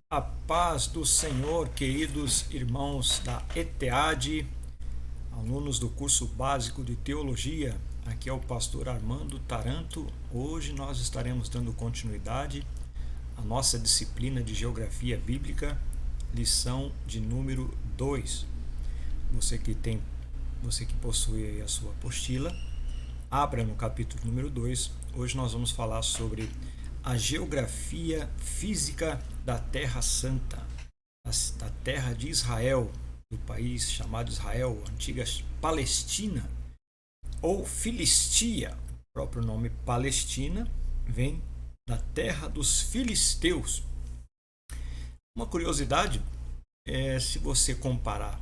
A paz do Senhor, queridos irmãos da ETEAD, alunos do curso básico de teologia. Aqui é o pastor Armando Taranto. Hoje nós estaremos dando continuidade à nossa disciplina de Geografia Bíblica, lição de número 2. Você que possui aí a sua apostila, abra no capítulo número 2. Hoje nós vamos falar sobre a geografia física da Terra Santa, da terra de Israel, do país chamado Israel, antiga Palestina ou Filistia. O próprio nome Palestina vem da terra dos filisteus. Uma curiosidade é, se você comparar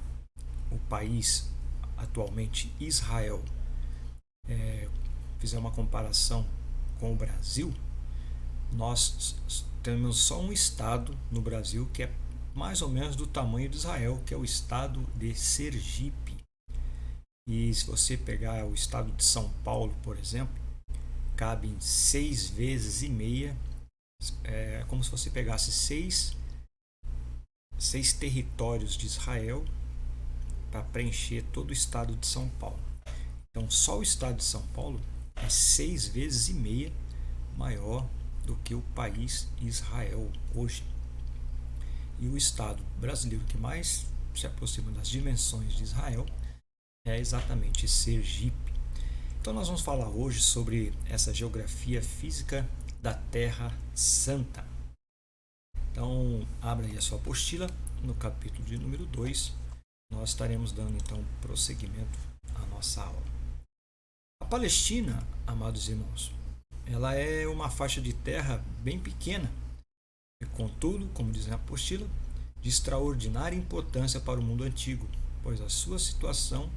o país atualmente Israel, fizer uma comparação com o Brasil, nós temos só um estado no Brasil que é mais ou menos do tamanho de Israel, que é o estado de Sergipe. E se você pegar o estado de São Paulo, por exemplo, cabe em 6 vezes e meia. É como se você pegasse seis territórios de Israel para preencher todo o estado de São Paulo. Então, só o estado de São Paulo é 6 vezes e meia maior do que o país Israel hoje. E o estado brasileiro que mais se aproxima das dimensões de Israel é exatamente Sergipe. Então nós vamos falar hoje sobre essa geografia física da Terra Santa. Então abra aí a sua apostila no capítulo de número 2. Nós estaremos dando então prosseguimento à nossa aula. A Palestina, amados irmãos, ela é uma faixa de terra bem pequena, e contudo, como diz a apostila, de extraordinária importância para o mundo antigo, pois a sua situação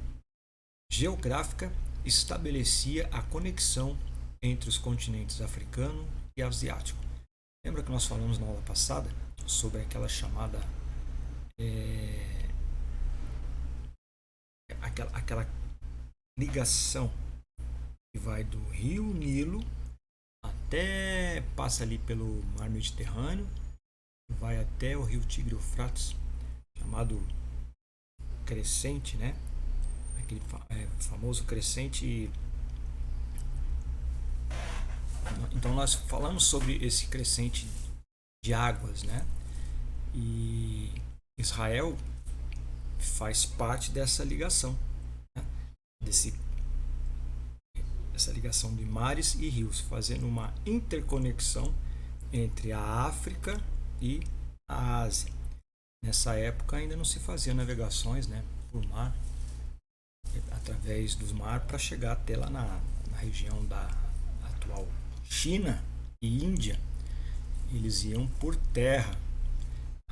geográfica estabelecia a conexão entre os continentes africano e asiático. Lembra que nós falamos na aula passada sobre aquela chamada aquela ligação que vai do rio Nilo até, passa ali pelo mar Mediterrâneo, vai até o rio Tigre Eufrates, chamado crescente, né? Aquele famoso crescente. Então nós falamos sobre esse crescente de águas, né? E Israel faz parte dessa ligação, né? Essa ligação de mares e rios, fazendo uma interconexão entre a África e a Ásia. Nessa época ainda não se fazia navegações, né, por mar, através do mar, para chegar até lá na região da atual China e Índia. Eles iam por terra.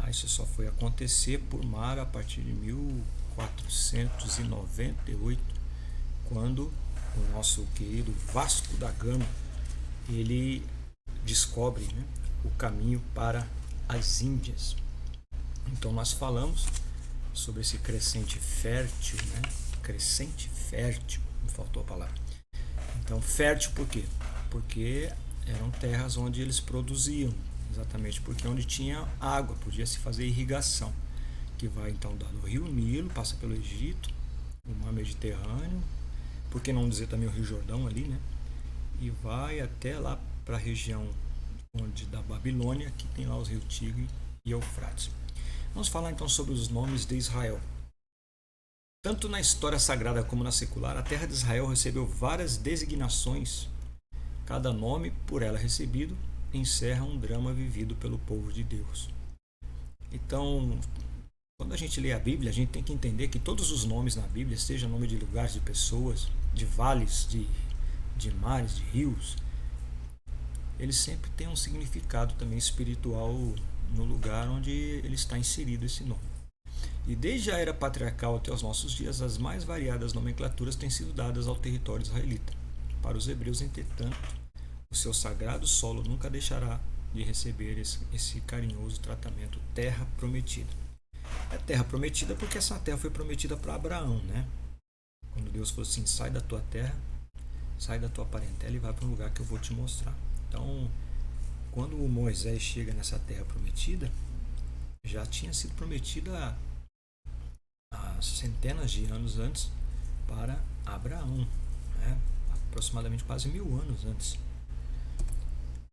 Isso só foi acontecer por mar a partir de 1498, quando o nosso querido Vasco da Gama ele descobre, né, o caminho para as Índias. Então nós falamos sobre esse crescente fértil, né? Crescente fértil, me faltou a palavra. Então fértil por quê? Porque eram terras onde eles produziam, exatamente porque onde tinha água, podia se fazer irrigação, que vai então do rio Nilo, passa pelo Egito, o mar Mediterrâneo, por que não dizer também o rio Jordão ali, né? E vai até lá para a região da Babilônia, que tem lá os rios Tigre e Eufrates. Vamos falar então sobre os nomes de Israel. Tanto na história sagrada como na secular, a terra de Israel recebeu várias designações. Cada nome por ela recebido encerra um drama vivido pelo povo de Deus. Então, quando a gente lê a Bíblia, a gente tem que entender que todos os nomes na Bíblia, seja nome de lugares, de pessoas, de vales, de mares, de rios, eles sempre têm um significado também espiritual no lugar onde ele está inserido esse nome. E desde a era patriarcal até os nossos dias, as mais variadas nomenclaturas têm sido dadas ao território israelita. Para os hebreus, entretanto, o seu sagrado solo nunca deixará de receber esse carinhoso tratamento, terra prometida. É terra prometida porque essa terra foi prometida para Abraão, né? Quando Deus falou assim, sai da tua terra, sai da tua parentela e vai para um lugar que eu vou te mostrar. Então, quando Moisés chega nessa terra prometida, já tinha sido prometida há centenas de anos antes para Abraão, né? Aproximadamente quase 1000 anos antes.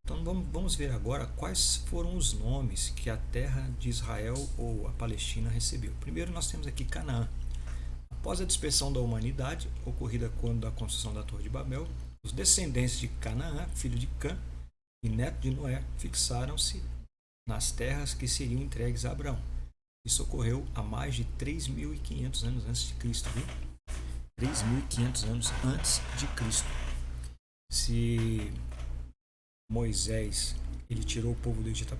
Então vamos ver agora quais foram os nomes que a terra de Israel ou a Palestina recebeu. Primeiro nós temos aqui Canaã. Após a dispersão da humanidade, ocorrida quando a construção da Torre de Babel, os descendentes de Canaã, filho de Cã e neto de Noé, fixaram-se nas terras que seriam entregues a Abraão. Isso ocorreu há mais de 3.500 anos antes de Cristo, viu? 3.500 anos antes de Cristo. Se Moisés ele tirou o povo do Egito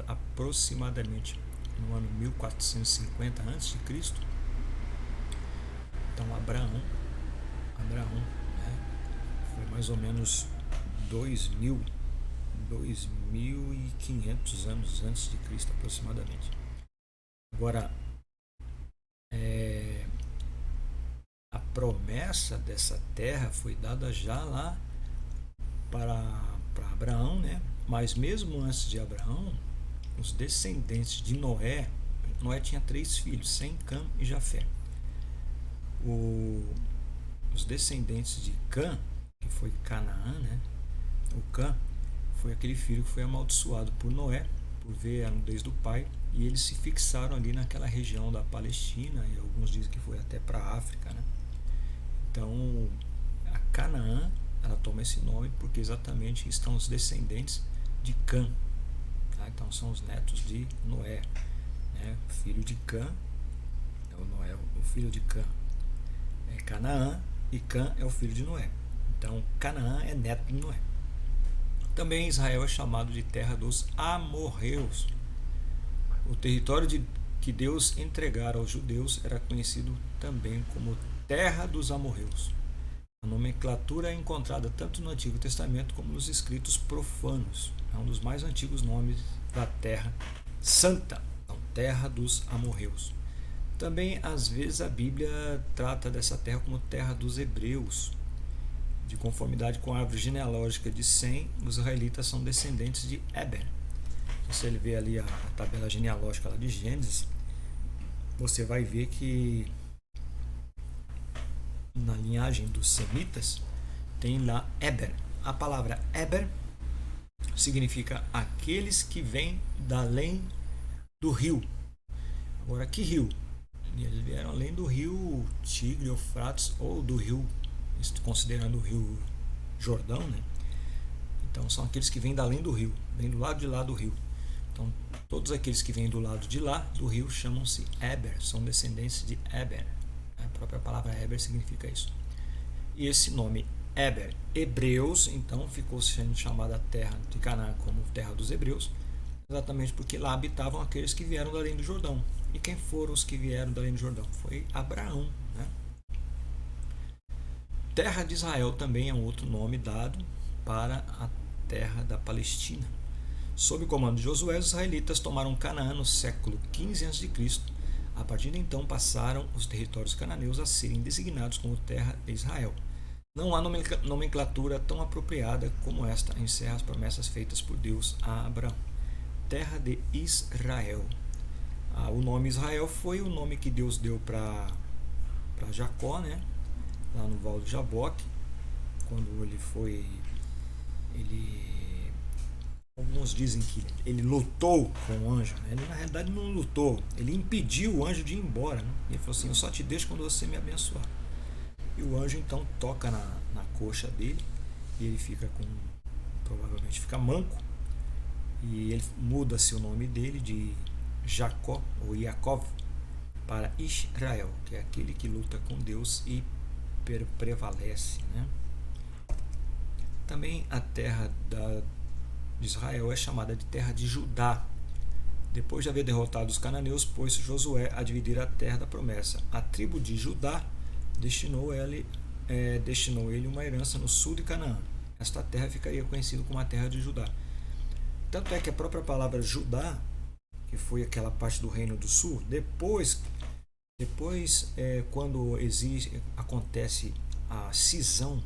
aproximadamente no ano 1450 a.C., então Abraão, né, foi mais ou menos 2.500 anos antes de Cristo aproximadamente. Agora, a promessa dessa terra foi dada já lá para Abraão, né? Mas mesmo antes de Abraão, os descendentes de Noé tinha 3 filhos, Sem, Cã e Jafé. Os descendentes de Cã, que foi Canaã, né? O Cã foi aquele filho que foi amaldiçoado por Noé, por ver a nudez do pai, e eles se fixaram ali naquela região da Palestina, e alguns dizem que foi até para a África, né? Então, a Canaã, ela toma esse nome porque exatamente estão os descendentes de Cã, tá? Então são os netos de Noé, né? Filho de Cã, Noé, o filho de Cã é Canaã, e Cã é o filho de Noé. Então Canaã é neto de Noé. Também Israel é chamado de terra dos amorreus. O território que Deus entregara aos judeus era conhecido também como terra dos amorreus. A nomenclatura é encontrada tanto no Antigo Testamento como nos escritos profanos. É um dos mais antigos nomes da terra santa, então, terra dos amorreus. Também, às vezes, a Bíblia trata dessa terra como terra dos hebreus. De conformidade com a árvore genealógica de Sem, os israelitas são descendentes de Éber. Se você ver ali a tabela genealógica lá de Gênesis, você vai ver que na linhagem dos semitas tem lá Éber. A palavra Éber significa aqueles que vêm da além do rio. Agora, que rio? Eles vieram além do rio Tigre, Eufrates, ou do rio, considerando o rio Jordão, né? Então são aqueles que vêm da além do rio, vêm do lado de lá do rio. Então todos aqueles que vêm do lado de lá do rio chamam-se Éber, são descendentes de Éber. A própria palavra Éber significa isso. E esse nome Éber, hebreus, então ficou sendo chamada a terra de Canaã como terra dos hebreus, exatamente porque lá habitavam aqueles que vieram da além do Jordão. E quem foram os que vieram da além do Jordão? Foi Abraão, né? Terra de Israel também é um outro nome dado para a terra da Palestina. Sob o comando de Josué, os israelitas tomaram Canaã no século XV a.C. A partir de então passaram os territórios cananeus a serem designados como terra de Israel. Não há nomenclatura tão apropriada como esta encerra as promessas feitas por Deus a Abraão. Terra de Israel. O nome Israel foi o nome que Deus deu para Jacó, né? Lá no Val de Jaboque, quando alguns dizem que ele lutou com o anjo, né? Ele na realidade não lutou, ele impediu o anjo de ir embora, né? Ele falou assim: eu só te deixo quando você me abençoar. E o anjo então toca na coxa dele e ele provavelmente fica manco, e ele muda-se o nome dele de Jacó ou Yaakov para Israel, que é aquele que luta com Deus e prevalece, né? Também a terra de Israel é chamada de terra de Judá. Depois de haver derrotado os cananeus, pôs-se Josué a dividir a terra da promessa. A tribo de Judá destinou ele uma herança no sul de Canaã. Esta terra ficaria conhecida como a terra de Judá. Tanto é que a própria palavra Judá, que foi aquela parte do reino do sul, depois quando acontece a cisão,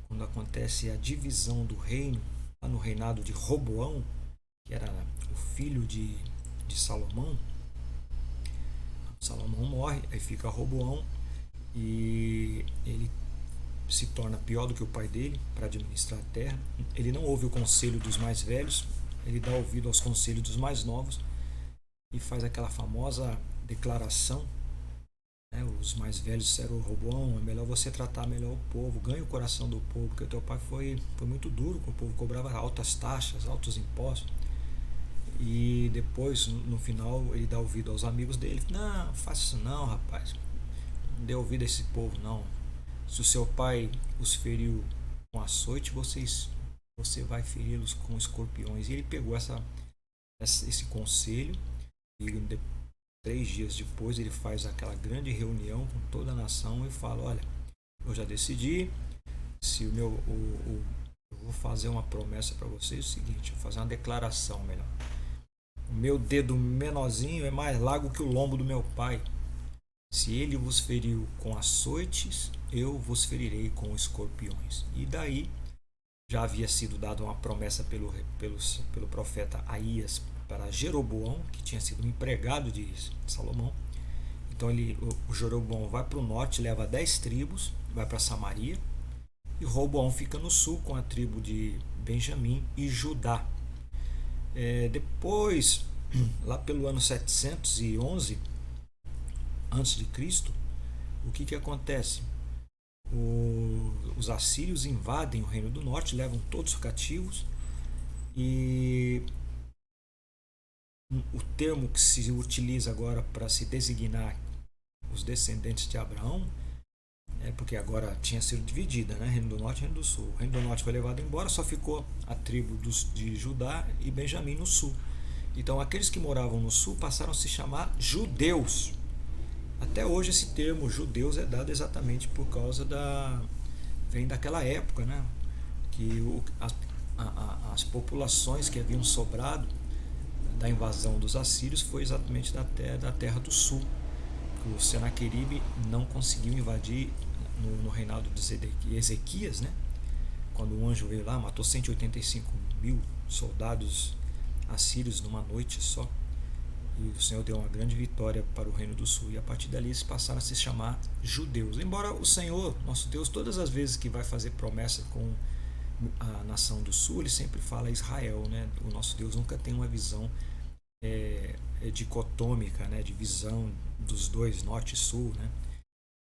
quando acontece a divisão do reino, lá no reinado de Roboão, que era o filho de de Salomão, Salomão morre, aí fica Roboão e ele se torna pior do que o pai dele para administrar a terra. Ele não ouve o conselho dos mais velhos, ele dá ouvido aos conselhos dos mais novos e faz aquela famosa declaração. Os mais velhos disseram: Roboão, é melhor você tratar melhor o povo, ganha o coração do povo, porque o teu pai foi muito duro com o povo, cobrava altas taxas, altos impostos. E depois, no final, ele dá ouvido aos amigos dele: não, faça isso não, rapaz, não dê ouvido a esse povo não. Se o seu pai os feriu com açoite, você vai feri-los com escorpiões. E ele pegou esse conselho e 3 dias depois ele faz aquela grande reunião com toda a nação e fala: olha, eu já decidi, se eu vou fazer uma promessa para vocês, é o seguinte, vou fazer uma declaração melhor. O meu dedo menorzinho é mais largo que o lombo do meu pai. Se ele vos feriu com açoites, eu vos ferirei com escorpiões. E daí já havia sido dada uma promessa pelo profeta Aías para Jeroboão, que tinha sido um empregado de Salomão. Então o Jeroboão vai para o norte, leva 10 tribos, vai para Samaria, e Roboão fica no sul com a tribo de Benjamim e Judá. Depois, lá pelo ano 711 a.C., o que acontece? Os assírios invadem o reino do norte, levam todos cativos, e o termo que se utiliza agora para se designar os descendentes de Abraão, porque agora tinha sido dividida, né? Reino do Norte e Reino do Sul. O Reino do Norte foi levado embora, só ficou a tribo de Judá e Benjamim no sul. Então aqueles que moravam no sul passaram a se chamar judeus. Até hoje esse termo judeus é dado exatamente por causa vem daquela época, né? Que as populações que haviam sobrado da invasão dos assírios foi exatamente da terra do sul. O Senaqueribe não conseguiu invadir no reinado de Ezequias, né? Quando o anjo veio lá, matou 185 mil soldados assírios numa noite só. E o Senhor deu uma grande vitória para o reino do sul. E a partir dali eles passaram a se chamar judeus. Embora o Senhor, nosso Deus, todas as vezes que vai fazer promessa com a nação do sul, ele sempre fala Israel, né? O nosso Deus nunca tem uma visão dicotômica, né? De visão dos dois, norte e sul, né?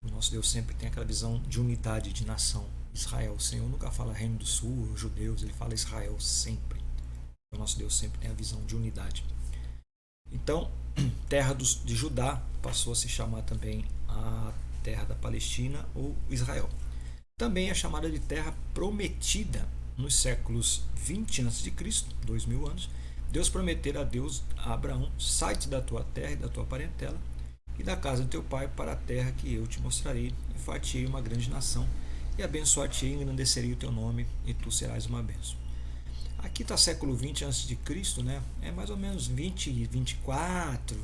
O nosso Deus sempre tem aquela visão de unidade, de nação. Israel, o Senhor nunca fala reino do sul, judeus, ele fala Israel sempre. O nosso Deus sempre tem a visão de unidade. Então, terra de Judá passou a se chamar também a terra da Palestina ou Israel. Também é chamada de terra prometida. Nos séculos 20 a.C., 2000 anos, Deus prometera a Abraão: sai-te da tua terra e da tua parentela e da casa de teu pai para a terra que eu te mostrarei, e far-te-ei uma grande nação, e abençoar-te-ei, e engrandecerei o teu nome, e tu serás uma bênção. Aqui está século 20 a.C., né? É mais ou menos 20, 24,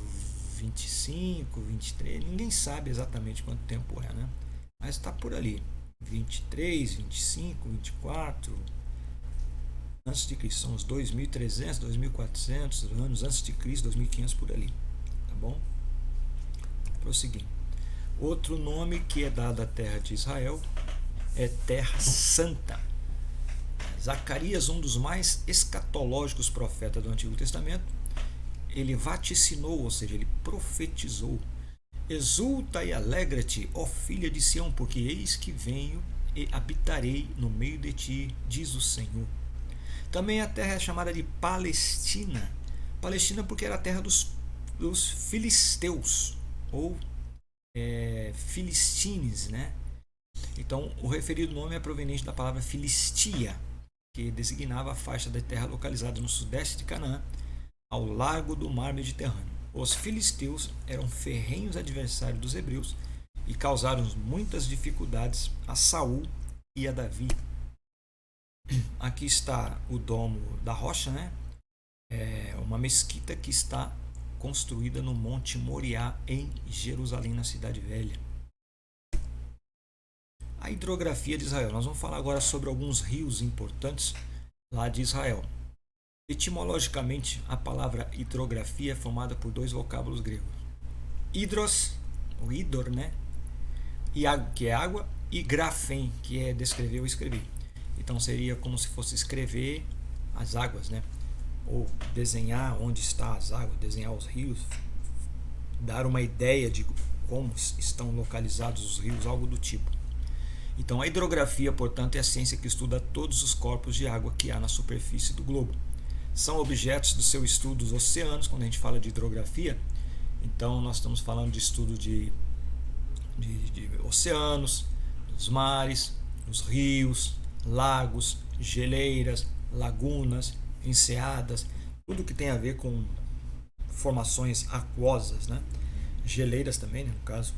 25, 23, ninguém sabe exatamente quanto tempo é, né? Mas está por ali, 23, 25, 24 antes de Cristo, são uns 2.300, 2.400 anos antes de Cristo, 2.500 por ali, tá bom? Prosseguindo. Outro nome que é dado à terra de Israel é Terra Santa. Zacarias, um dos mais escatológicos profetas do Antigo Testamento, ele vaticinou, ou seja, ele profetizou: exulta e alegra-te, ó filha de Sião, porque eis que venho e habitarei no meio de ti, diz o Senhor. Também a terra é chamada de Palestina. Palestina porque era a terra dos filisteus, ou filistines, né? Então, o referido nome é proveniente da palavra Filistia, que designava a faixa da terra localizada no sudeste de Canaã, ao largo do mar Mediterrâneo. Os filisteus eram ferrenhos adversários dos hebreus e causaram muitas dificuldades a Saul e a Davi. Aqui está o Domo da Rocha, né? É uma mesquita que está construída no Monte Moriá, em Jerusalém, na Cidade Velha. A hidrografia de Israel. Nós vamos falar agora sobre alguns rios importantes lá de Israel. Etimologicamente, a palavra hidrografia é formada por dois vocábulos gregos. Hidros, o hidor, né? E água, que é água, e grafem, que é descrever ou escrever. Então seria como se fosse escrever as águas, né? Ou desenhar onde está as águas, desenhar os rios, dar uma ideia de como estão localizados os rios, algo do tipo. Então a hidrografia, portanto, é a ciência que estuda todos os corpos de água que há na superfície do globo. São objetos do seu estudo os oceanos, quando a gente fala de hidrografia. Então nós estamos falando de estudo de oceanos, dos mares, dos rios, lagos, geleiras, lagunas, enseadas, tudo que tem a ver com formações aquosas, né? Geleiras também, né, no caso.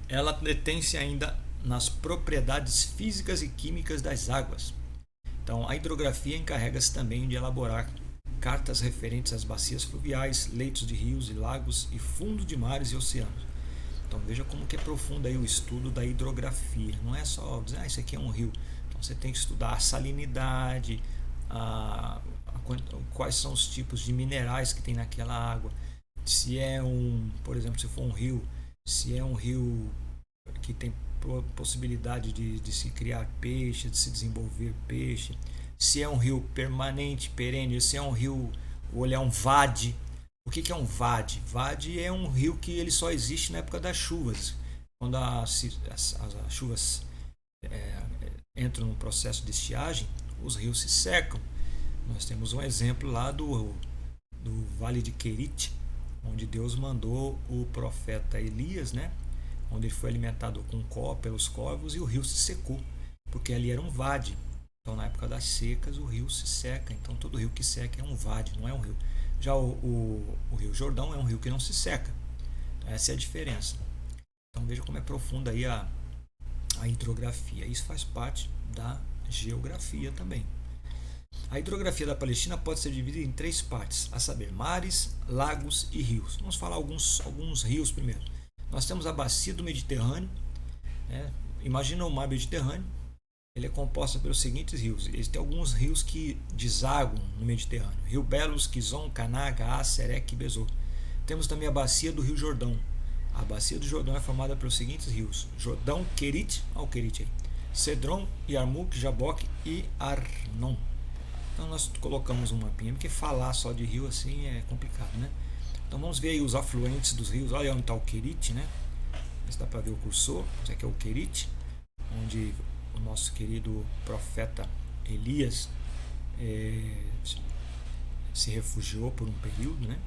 Ela detém-se ainda nas propriedades físicas e químicas das águas. Então, a hidrografia encarrega-se também de elaborar cartas referentes às bacias fluviais, leitos de rios e lagos e fundo de mares e oceanos. Então veja como que é profundo aí o estudo da hidrografia. Não é só dizer, isso aqui é um rio. Então você tem que estudar a salinidade, quais são os tipos de minerais que tem naquela água. Se é por exemplo, se for um rio, se é um rio que tem possibilidade de se criar peixe, de se desenvolver peixe. Se é um rio permanente, perene, se é um rio, ou ele é um vade. O que é um vade? Vade é um rio que ele só existe na época das chuvas. Quando as chuvas entram no processo de estiagem, os rios se secam. Nós temos um exemplo lá do Vale de Querite, onde Deus mandou o profeta Elias, né? Onde ele foi alimentado pelos corvos e o rio se secou, porque ali era um vade. Então, na época das secas, o rio se seca. Então, todo rio que seca é um vade, não é um rio. Já o Rio Jordão é um rio que não se seca. Então, essa é a diferença. Então, veja como é profunda aí a hidrografia. Isso faz parte da geografia também. A hidrografia da Palestina pode ser dividida em três partes, a saber, mares, lagos e rios. Vamos falar alguns rios primeiro. Nós temos a bacia do Mediterrâneo. Né? Imagina o mar Mediterrâneo. Ele é composto pelos seguintes rios. Existem alguns rios que desaguam no Mediterrâneo. Rio Belos, Quizon, Caná, Gaá, Serec e Besor. Temos também a bacia do Rio Jordão. A bacia do Jordão é formada pelos seguintes rios. Jordão, Querite, olha o Querite aí. Cedron, Yarmuk, Jaboque e Arnon. Então nós colocamos um mapinha, porque falar só de rio assim é complicado, né? Então vamos ver aí os afluentes dos rios. Olha onde está o Querite, né? Dá para ver o cursor. Isso aqui é o Querite, onde o nosso querido profeta Elias se refugiou por um período, né?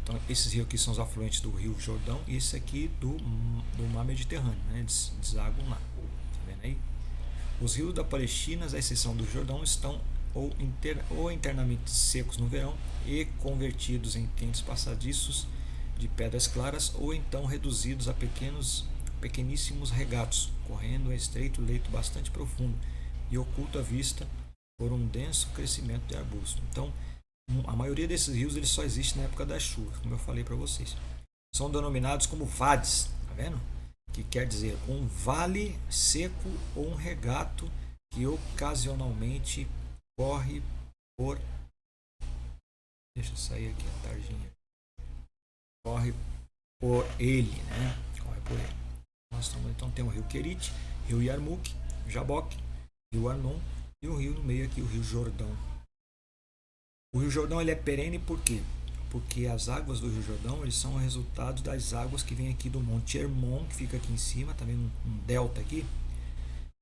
Então esses rios aqui são os afluentes do Rio Jordão e esse aqui do mar Mediterrâneo, né? Desaguam lá, tá vendo aí? Os rios da Palestina, à exceção do Jordão, estão ou internamente secos no verão e convertidos em quentes passadiços de pedras claras, ou então reduzidos a pequeníssimos regatos, correndo em estreito leito bastante profundo e oculto à vista por um denso crescimento de arbusto. Então, a maioria desses rios ele só existe na época das chuvas, como eu falei para vocês. São denominados como vades, tá vendo? Que quer dizer um vale seco ou um regato que ocasionalmente corre por... Deixa eu sair aqui a tarjinha. Corre por ele, né? Corre por ele. Então tem o rio Querite, rio Yarmuk, Jaboque, rio Arnon e o rio no meio aqui, o rio Jordão. O rio Jordão ele é perene por quê? Porque as águas do Rio Jordão eles são o resultado das águas que vêm aqui do Monte Hermon, que fica aqui em cima, tá vendo um delta aqui?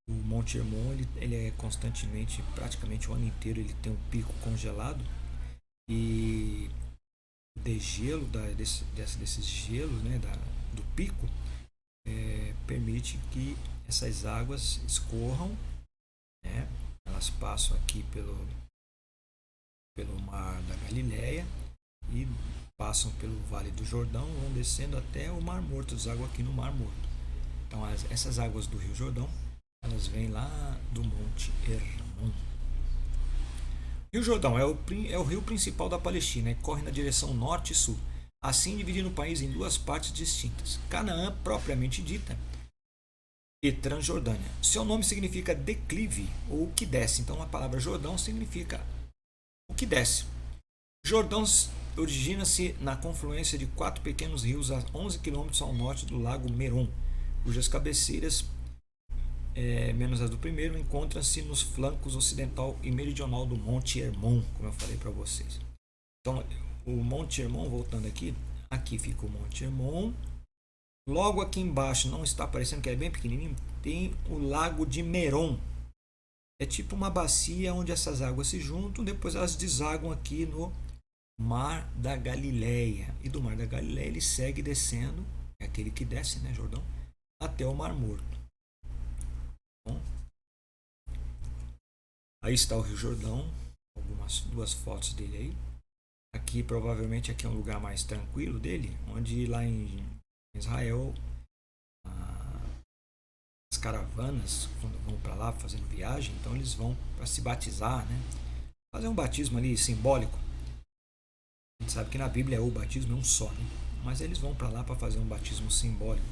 O Monte Hermon ele é constantemente, praticamente o ano inteiro, ele tem um pico congelado e o degelo desses gelos, né, do pico permite que essas águas escorram, né? Elas passam aqui pelo mar da Galileia e passam pelo Vale do Jordão, vão descendo até o Mar Morto, desagam aqui no Mar Morto. Então essas águas do Rio Jordão, elas vêm lá do Monte Hermon. Rio Jordão é o rio principal da Palestina e corre na direção norte e sul, assim dividindo o país em duas partes distintas. Canaã, propriamente dita, e Transjordânia. Seu nome significa declive ou que desce. Então a palavra Jordão significa que desce. Jordão origina-se na confluência de 4 pequenos rios a 11 quilômetros ao norte do lago Meron, cujas cabeceiras, menos as do primeiro, encontram-se nos flancos ocidental e meridional do Monte Hermon, como eu falei para vocês. Então, o Monte Hermon, voltando aqui fica o Monte Hermon. Logo aqui embaixo, não está aparecendo, que é bem pequenininho, tem o Lago de Meron. É tipo uma bacia onde essas águas se juntam, depois elas desaguam aqui no Mar da Galileia. E do Mar da Galileia ele segue descendo, é aquele que desce, né, Jordão, até o Mar Morto. Bom, aí está o Rio Jordão, duas fotos dele aí. Aqui provavelmente aqui é um lugar mais tranquilo dele, onde lá em Israel as caravanas, quando vão para lá fazendo viagem, então eles vão para se batizar, né? Fazer um batismo ali simbólico. A gente sabe que na Bíblia o batismo é um só, né? Mas eles vão para lá para fazer um batismo simbólico.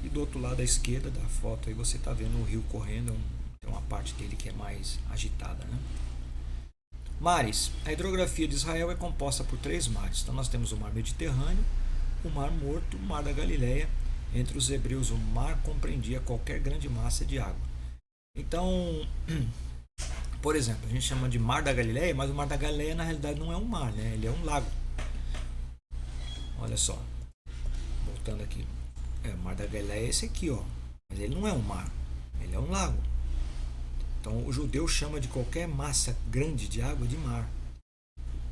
E do outro lado à esquerda da foto aí você está vendo o rio correndo, tem uma parte dele que é mais agitada, né? Mares. A hidrografia de Israel é composta por 3 mares. Então nós temos o Mar Mediterrâneo, o Mar Morto, o Mar da Galileia. Entre os hebreus, o mar compreendia qualquer grande massa de água. Então, por exemplo, a gente chama de Mar da Galileia, mas o Mar da Galileia na realidade não é um mar, né? Ele é um lago. Olha só, voltando aqui, o Mar da Galileia é esse aqui, ó. Mas ele não é um mar, ele é um lago. Então o judeu chama de qualquer massa grande de água de mar.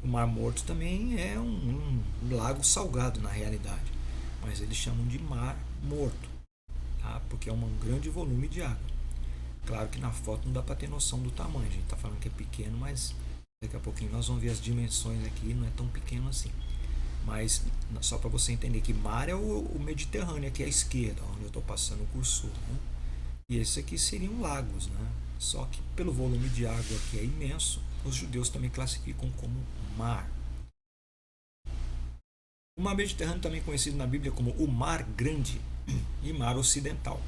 O Mar Morto também é um lago salgado na realidade, mas eles chamam de Mar Morto, tá? Porque é um grande volume de água. Claro que na foto não dá para ter noção do tamanho, a gente está falando que é pequeno, mas daqui a pouquinho nós vamos ver as dimensões aqui, não é tão pequeno assim. Mas só para você entender que mar é o Mediterrâneo aqui à esquerda, onde eu estou passando o cursor, né? E esse aqui seriam lagos, né? Só que pelo volume de água que é imenso, os judeus também classificam como mar. O Mar Mediterrâneo também conhecido na Bíblia como o Mar Grande e Mar Ocidental.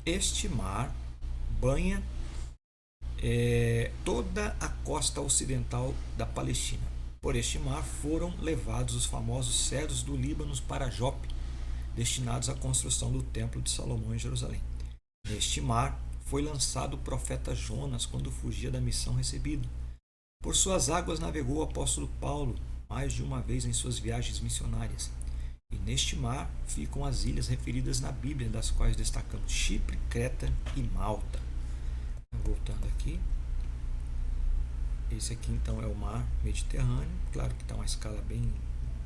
Este mar banha toda a costa ocidental da Palestina. Por este mar foram levados os famosos cedros do Líbano para Jope, destinados à construção do Templo de Salomão em Jerusalém. Neste mar foi lançado o profeta Jonas quando fugia da missão recebida. Por suas águas navegou o apóstolo Paulo mais de uma vez em suas viagens missionárias. E neste mar ficam as ilhas referidas na Bíblia, das quais destacamos Chipre, Creta e Malta. Voltando aqui. Esse aqui então é o Mar Mediterrâneo. Claro que está uma escala bem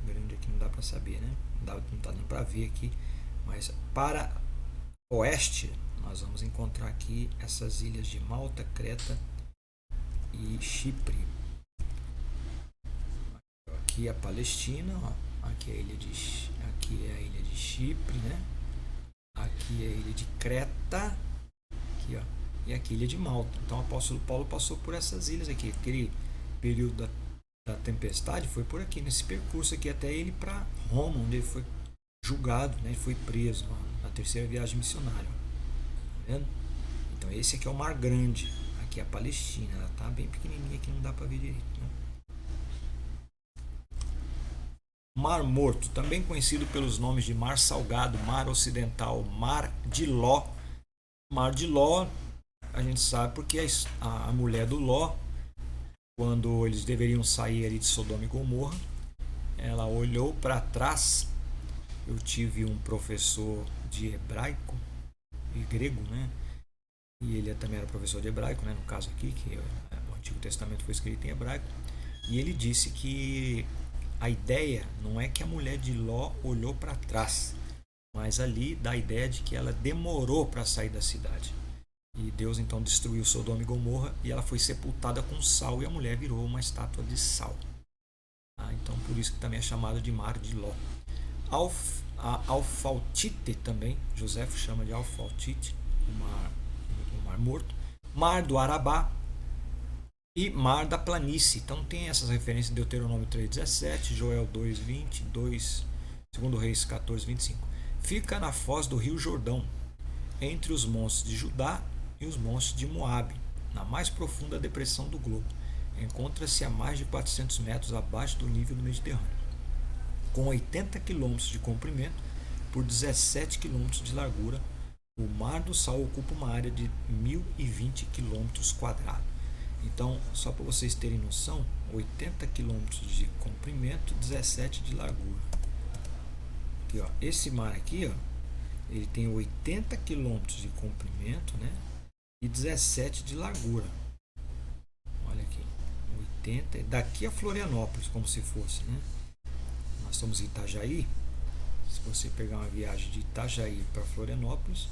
grande aqui, não dá para saber, né? Não está dando para ver aqui. Mas para oeste, nós vamos encontrar aqui essas ilhas de Malta, Creta e Chipre. Aqui é a Palestina, ó. Aqui é a ilha de Chipre, né? Aqui é a ilha de Creta, aqui, ó, e aqui a ilha de Malta. Então o apóstolo Paulo passou por essas ilhas aqui. Aquele período da tempestade foi por aqui, nesse percurso aqui, até ele para Roma, onde ele foi julgado, né? Ele foi preso, ó, na terceira viagem missionária. Tá vendo? Então esse aqui é o Mar Grande. Aqui é a Palestina, ela tá bem pequenininha aqui, não dá para ver direito, né? Mar Morto, também conhecido pelos nomes de Mar Salgado, Mar Ocidental, Mar de Ló. Mar de Ló, a gente sabe porque a mulher do Ló, quando eles deveriam sair ali de Sodoma e Gomorra, ela olhou para trás. Eu tive um professor de hebraico e grego, né? E ele também era professor de hebraico, né? No caso aqui, que o Antigo Testamento foi escrito em hebraico. E ele disse que a ideia não é que a mulher de Ló olhou para trás, mas ali dá a ideia de que ela demorou para sair da cidade. E Deus então destruiu Sodoma e Gomorra e ela foi sepultada com sal e a mulher virou uma estátua de sal. Então por isso que também é chamado de Mar de Ló. A Alfaltite também, José chama de Alfaltite, o Mar Morto, Mar do Arabá e Mar da Planície. Então tem essas referências em Deuteronômio 3,17, Joel 2,20, 2 Reis 14,25. Fica na foz do rio Jordão, entre os montes de Judá e os montes de Moabe, na mais profunda depressão do globo. encontra-se a mais de 400 metros abaixo do nível do Mediterrâneo, com 80 quilômetros de comprimento por 17 quilômetros de largura. O Mar do Sal ocupa uma área de 1.020 quilômetros quadrados. Então, só para vocês terem noção, 80 quilômetros de comprimento, 17 de largura. Aqui, ó, esse mar aqui, ó, ele tem 80 quilômetros de comprimento, né, e 17 de largura. Olha aqui, 80, daqui a Florianópolis, como se fosse, né? Nós estamos em Itajaí. Se você pegar uma viagem de Itajaí para Florianópolis,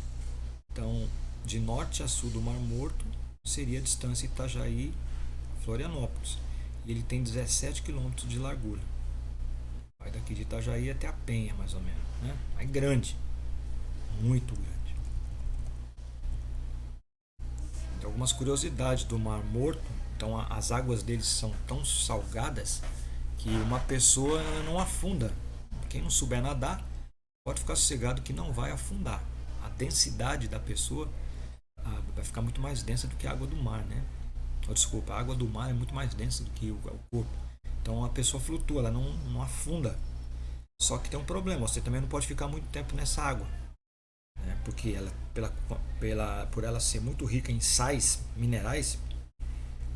então de norte a sul do Mar Morto seria a distância Itajaí-Florianópolis. E ele tem 17 quilômetros de largura. Vai daqui de Itajaí até a Penha, mais ou menos, né? É grande, muito grande. Tem algumas curiosidades do Mar Morto. Então as águas deles são tão salgadas que uma pessoa não afunda. Quem não souber nadar pode ficar sossegado que não vai afundar. A densidade da pessoa vai ficar muito mais densa do que a água do mar, né? Desculpa, a água do mar é muito mais densa do que o corpo. Então a pessoa flutua, ela não afunda. Só que tem um problema, você também não pode ficar muito tempo nessa água, né? Porque ela, por ela ser muito rica em sais minerais,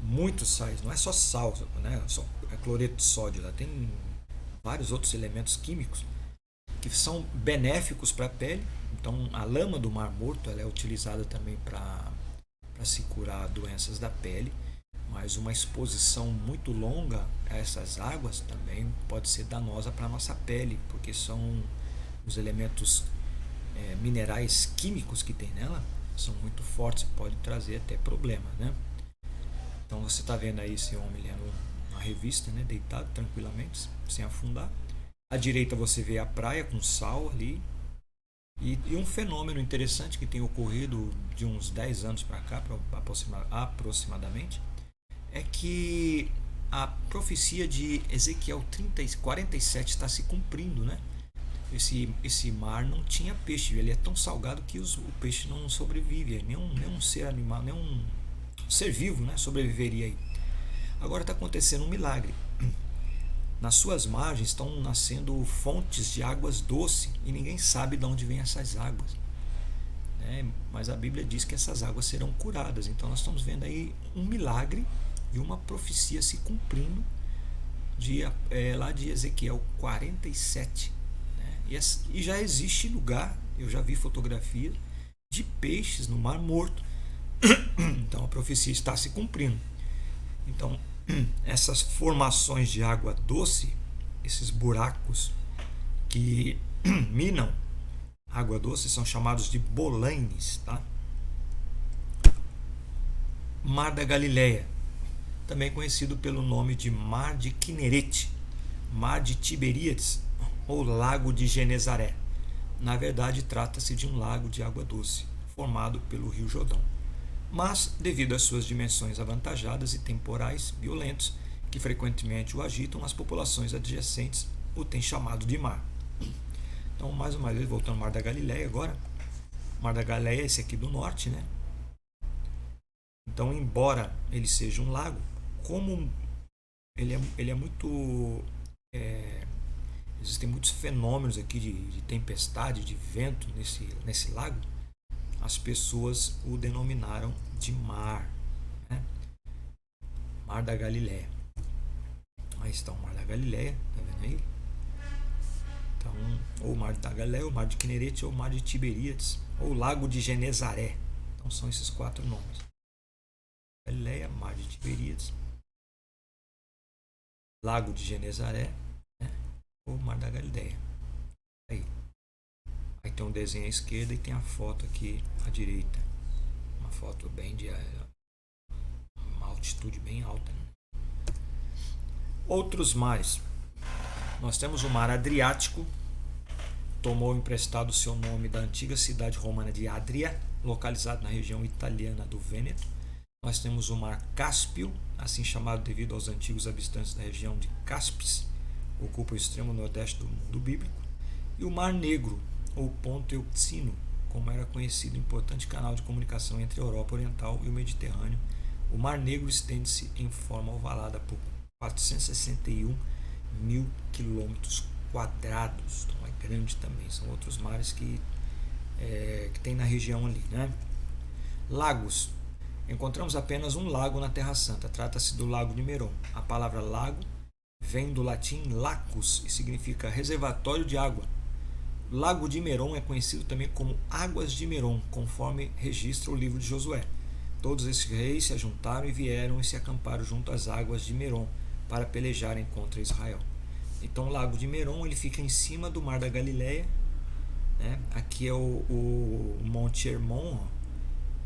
muitos sais, não é só sal, né? É cloreto de sódio, ela tem vários outros elementos químicos que são benéficos para a pele. Então a lama do Mar Morto ela é utilizada também para se curar doenças da pele, mas uma exposição muito longa a essas águas também pode ser danosa para a nossa pele, porque são os elementos minerais químicos que tem nela são muito fortes e pode trazer até problemas, né? Então você está vendo aí esse homem lendo uma revista, né, deitado tranquilamente, sem afundar. À direita você vê a praia com sal ali. E um fenômeno interessante que tem ocorrido de uns 10 anos para cá, aproximadamente, é que a profecia de Ezequiel 47 está se cumprindo, né? Esse mar não tinha peixe, ele é tão salgado que o peixe não sobrevive, nenhum ser animal, nenhum ser vivo, né, sobreviveria aí. Agora está acontecendo um milagre. Nas suas margens estão nascendo fontes de águas doces e ninguém sabe de onde vêm essas águas, né? Mas a Bíblia diz que essas águas serão curadas. Então nós estamos vendo aí um milagre e uma profecia se cumprindo lá de Ezequiel 47, né? E já existe lugar, eu já vi fotografia de peixes no Mar Morto. Então a profecia está se cumprindo. Então essas formações de água doce, esses buracos que minam água doce são chamados de bolanes, tá? Mar da Galileia, também conhecido pelo nome de Mar de Quinerete, Mar de Tiberíades ou Lago de Genezaré. Na verdade, trata-se de um lago de água doce, formado pelo Rio Jordão. Mas, devido às suas dimensões avantajadas e temporais violentos, que frequentemente o agitam, as populações adjacentes o têm chamado de mar. Então, mais uma vez, voltando ao Mar da Galileia agora. O Mar da Galileia é esse aqui do norte, né? Então, embora ele seja um lago, como ele é muito... existem muitos fenômenos aqui de tempestade, de vento nesse lago. As pessoas o denominaram de mar, né? Mar da Galileia. Aí está o Mar da Galileia, tá vendo aí? Então, ou o Mar da Galileia, ou o Mar de Quinerete, ou o Mar de Tiberíades, ou o Lago de Genezaré. Então são esses 4 nomes: Galileia, Mar de Tiberíades, Lago de Genezaré, né? Ou Mar da Galileia. Aí tem um desenho à esquerda e tem a foto aqui à direita. Uma foto bem de uma altitude bem alta, né? Outros mares. Nós temos o Mar Adriático. Tomou emprestado o seu nome da antiga cidade romana de Adria, localizado na região italiana do Vêneto. Nós temos o Mar Cáspio, assim chamado devido aos antigos habitantes da região de Cáspis, ocupa o extremo nordeste do mundo bíblico. E o Mar Negro, ou Ponto Euxino, como era conhecido, importante canal de comunicação entre a Europa Oriental e o Mediterrâneo, O Mar Negro estende-se em forma ovalada por 461 mil quilômetros quadrados. Então é grande também. São outros mares que tem na região ali, né? Lagos. Encontramos apenas um lago na Terra Santa. Trata-se do Lago de Meron. A palavra lago vem do latim lacus e significa reservatório de água. O Lago de Meron é conhecido também como Águas de Meron, conforme registra o livro de Josué. Todos esses reis se ajuntaram e vieram e se acamparam junto às águas de Meron para pelejarem contra Israel. Então o Lago de Meron ele fica em cima do Mar da Galileia, né? Aqui é o Monte Hermon.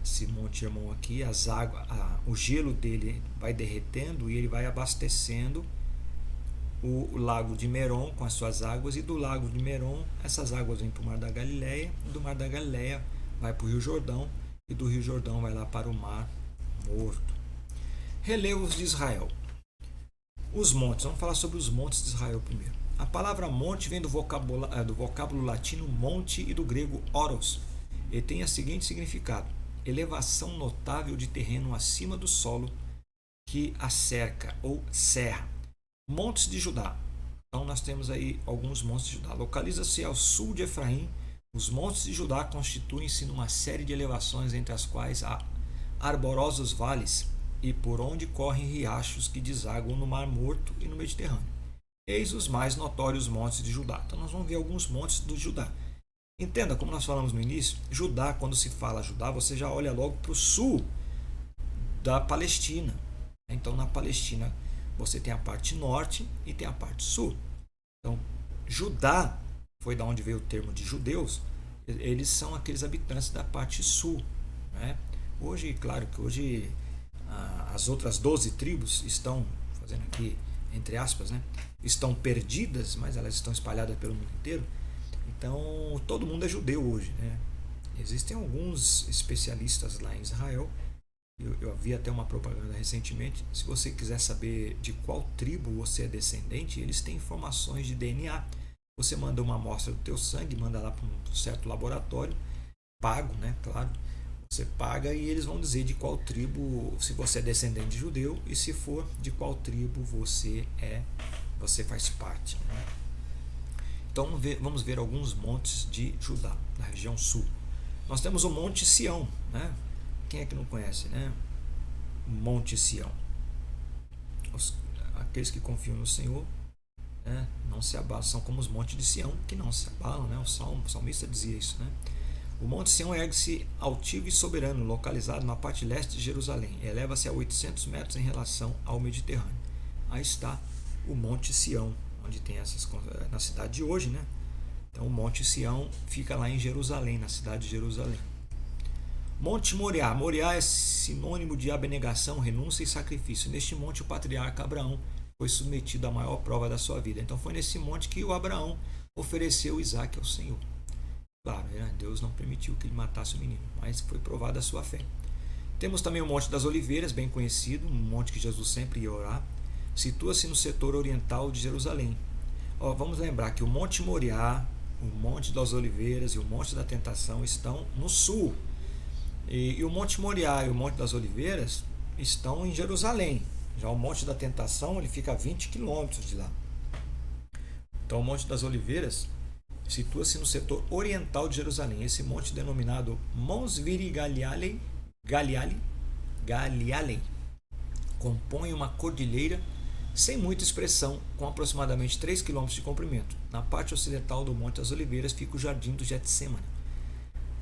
Esse Monte Hermon aqui, as águas, o gelo dele vai derretendo e ele vai abastecendo o Lago de Meron com as suas águas, e do Lago de Meron essas águas vêm para o Mar da Galileia, e do Mar da Galileia vai para o Rio Jordão, e do Rio Jordão vai lá para o Mar Morto. Relevos de Israel. Os montes. Vamos falar sobre os montes de Israel primeiro. A palavra monte vem do vocábulo latino monte e do grego oros. Ele tem o seguinte significado: elevação notável de terreno acima do solo que a cerca ou serra. Montes de Judá. Então nós temos aí alguns montes de Judá. Localiza-se ao sul de Efraim. Os montes de Judá constituem-se numa série de elevações entre as quais há arborosos vales e por onde correm riachos que desaguam no Mar Morto e no Mediterrâneo. Eis os mais notórios montes de Judá. Então nós vamos ver alguns montes do Judá. Entenda, como nós falamos no início, Judá, quando se fala Judá, você já olha logo para o sul da Palestina. Então na Palestina você tem a parte norte e tem a parte sul. Então Judá foi da onde veio o termo de judeus. Eles são aqueles habitantes da parte sul, né? Hoje, claro que hoje as outras 12 tribos estão, fazendo aqui entre aspas, né, estão perdidas, mas elas estão espalhadas pelo mundo inteiro. Então todo mundo é judeu hoje, né? Existem alguns especialistas lá em Israel. Eu vi até uma propaganda recentemente. Se você quiser saber de qual tribo você é descendente, eles têm informações de DNA. Você manda uma amostra do teu sangue, manda lá para um certo laboratório, pago, né? Claro. Você paga e eles vão dizer de qual tribo, se você é descendente de judeu, e se for, de qual tribo você faz parte, né? Então vamos ver alguns montes de Judá, na região sul. Nós temos o Monte Sião, né? Quem é que não conhece, né? Monte Sião. Aqueles que confiam no Senhor, né, não se abalam, são como os montes de Sião, que não se abalam, né? O salmista dizia isso, né? O Monte Sião ergue-se altivo e soberano, localizado na parte leste de Jerusalém. Eleva-se a 800 metros em relação ao Mediterrâneo. Aí está o Monte Sião, onde tem essas na cidade de hoje, né? Então o Monte Sião fica lá em Jerusalém, na cidade de Jerusalém. Monte Moriá. Moriá é sinônimo de abnegação, renúncia e sacrifício. Neste monte o patriarca Abraão foi submetido à maior prova da sua vida. Então foi nesse monte que o Abraão ofereceu Isaac ao Senhor. Claro, Deus não permitiu que ele matasse o menino, mas foi provada a sua fé. Temos também o Monte das Oliveiras, bem conhecido, um monte que Jesus sempre ia orar. Situa-se no setor oriental de Jerusalém. Vamos lembrar que o Monte Moriá, o Monte das Oliveiras e o Monte da Tentação estão no sul. E o Monte Moriá e o Monte das Oliveiras estão em Jerusalém. Já o Monte da Tentação ele fica a 20 quilômetros de lá. Então o Monte das Oliveiras situa-se no setor oriental de Jerusalém. Esse monte denominado Mons Viri Galiale compõe uma cordilheira sem muita expressão, com aproximadamente 3 km de comprimento. Na parte ocidental do Monte das Oliveiras fica o Jardim do Getsemane.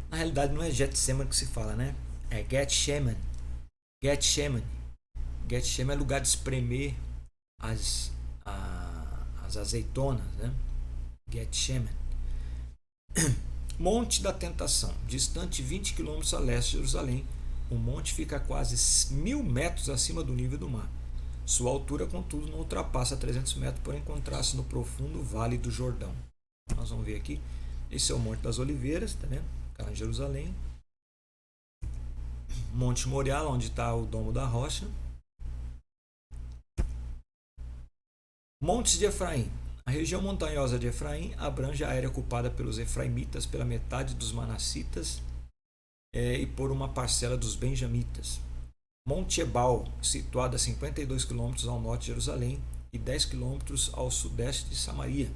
Na realidade não é Getsemane que se fala, né? É Getsemane. Getsemane é lugar de espremer as azeitonas, né? Getsemane. Monte da Tentação, distante 20 km a leste de Jerusalém. O monte fica a quase 1.000 metros acima do nível do mar. Sua altura, contudo, não ultrapassa 300 metros por encontrar-se no profundo Vale do Jordão. Nós vamos ver aqui. Esse é o Monte das Oliveiras, tá vendo? Cá em Jerusalém. Monte Moriá, onde está o Domo da Rocha. Montes de Efraim. A região montanhosa de Efraim abrange a área ocupada pelos efraimitas, pela metade dos manassitas e por uma parcela dos benjamitas. Monte Ebal, situado a 52 quilômetros ao norte de Jerusalém e 10 quilômetros ao sudeste de Samaria.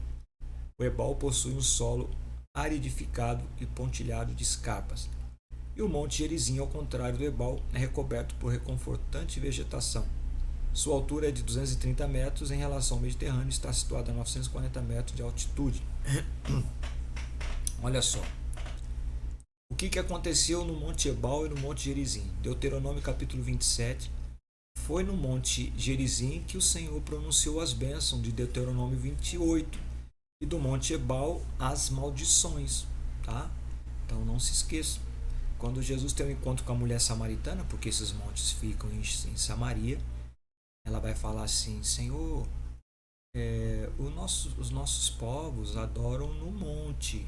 O Ebal possui um solo aridificado e pontilhado de escarpas. E o Monte Gerizim, ao contrário do Ebal, é recoberto por reconfortante vegetação. Sua altura é de 230 metros em relação ao Mediterrâneo e está situado a 940 metros de altitude. Olha só. O que aconteceu no Monte Ebal e no Monte Gerizim? Deuteronômio capítulo 27. Foi no Monte Gerizim que o Senhor pronunciou as bênçãos de Deuteronômio 28. E do Monte Ebal as maldições. Tá? Então não se esqueça. Quando Jesus tem um encontro com a mulher samaritana, porque esses montes ficam em Samaria, ela vai falar assim: Senhor, os nossos povos adoram no monte.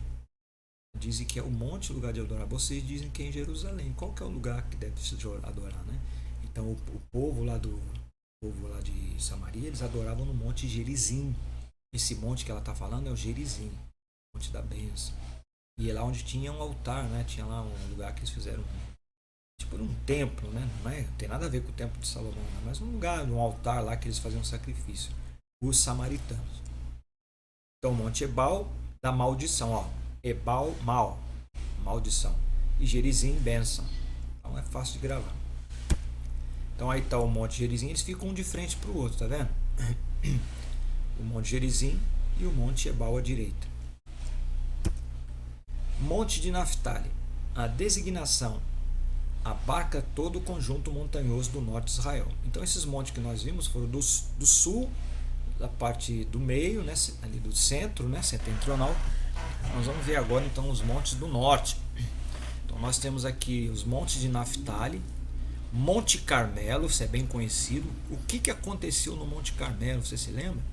Dizem que é o monte o lugar de adorar. Vocês dizem que é em Jerusalém. Qual que é o lugar que deve se adorar, né? Então o povo lá de Samaria, eles adoravam no Monte Gerizim. Esse monte que ela está falando é o Gerizim, Monte da Bênção. E é lá onde tinha um altar, né? Tinha lá um lugar que eles fizeram tipo um templo, né? Não tem nada a ver com o templo de Salomão, né? Mas um lugar, um altar lá que eles faziam sacrifício. Os samaritanos. Então Monte Ebal da maldição, ó. Ebal, mal, maldição. E Gerizim, bênção. Então é fácil de gravar. Então aí está o Monte Gerizim, eles ficam um de frente para o outro, tá vendo? O Monte Gerizim e o Monte Ebal à direita. Monte de Naftali. A designação abarca todo o conjunto montanhoso do norte de Israel. Então esses montes que nós vimos foram do sul, da parte do meio, né, ali do centro, né, setentrional. Nós vamos ver agora então os montes do norte. Então nós temos aqui os montes de Naftali, Monte Carmelo, isso é bem conhecido. O que aconteceu no Monte Carmelo, você se lembra?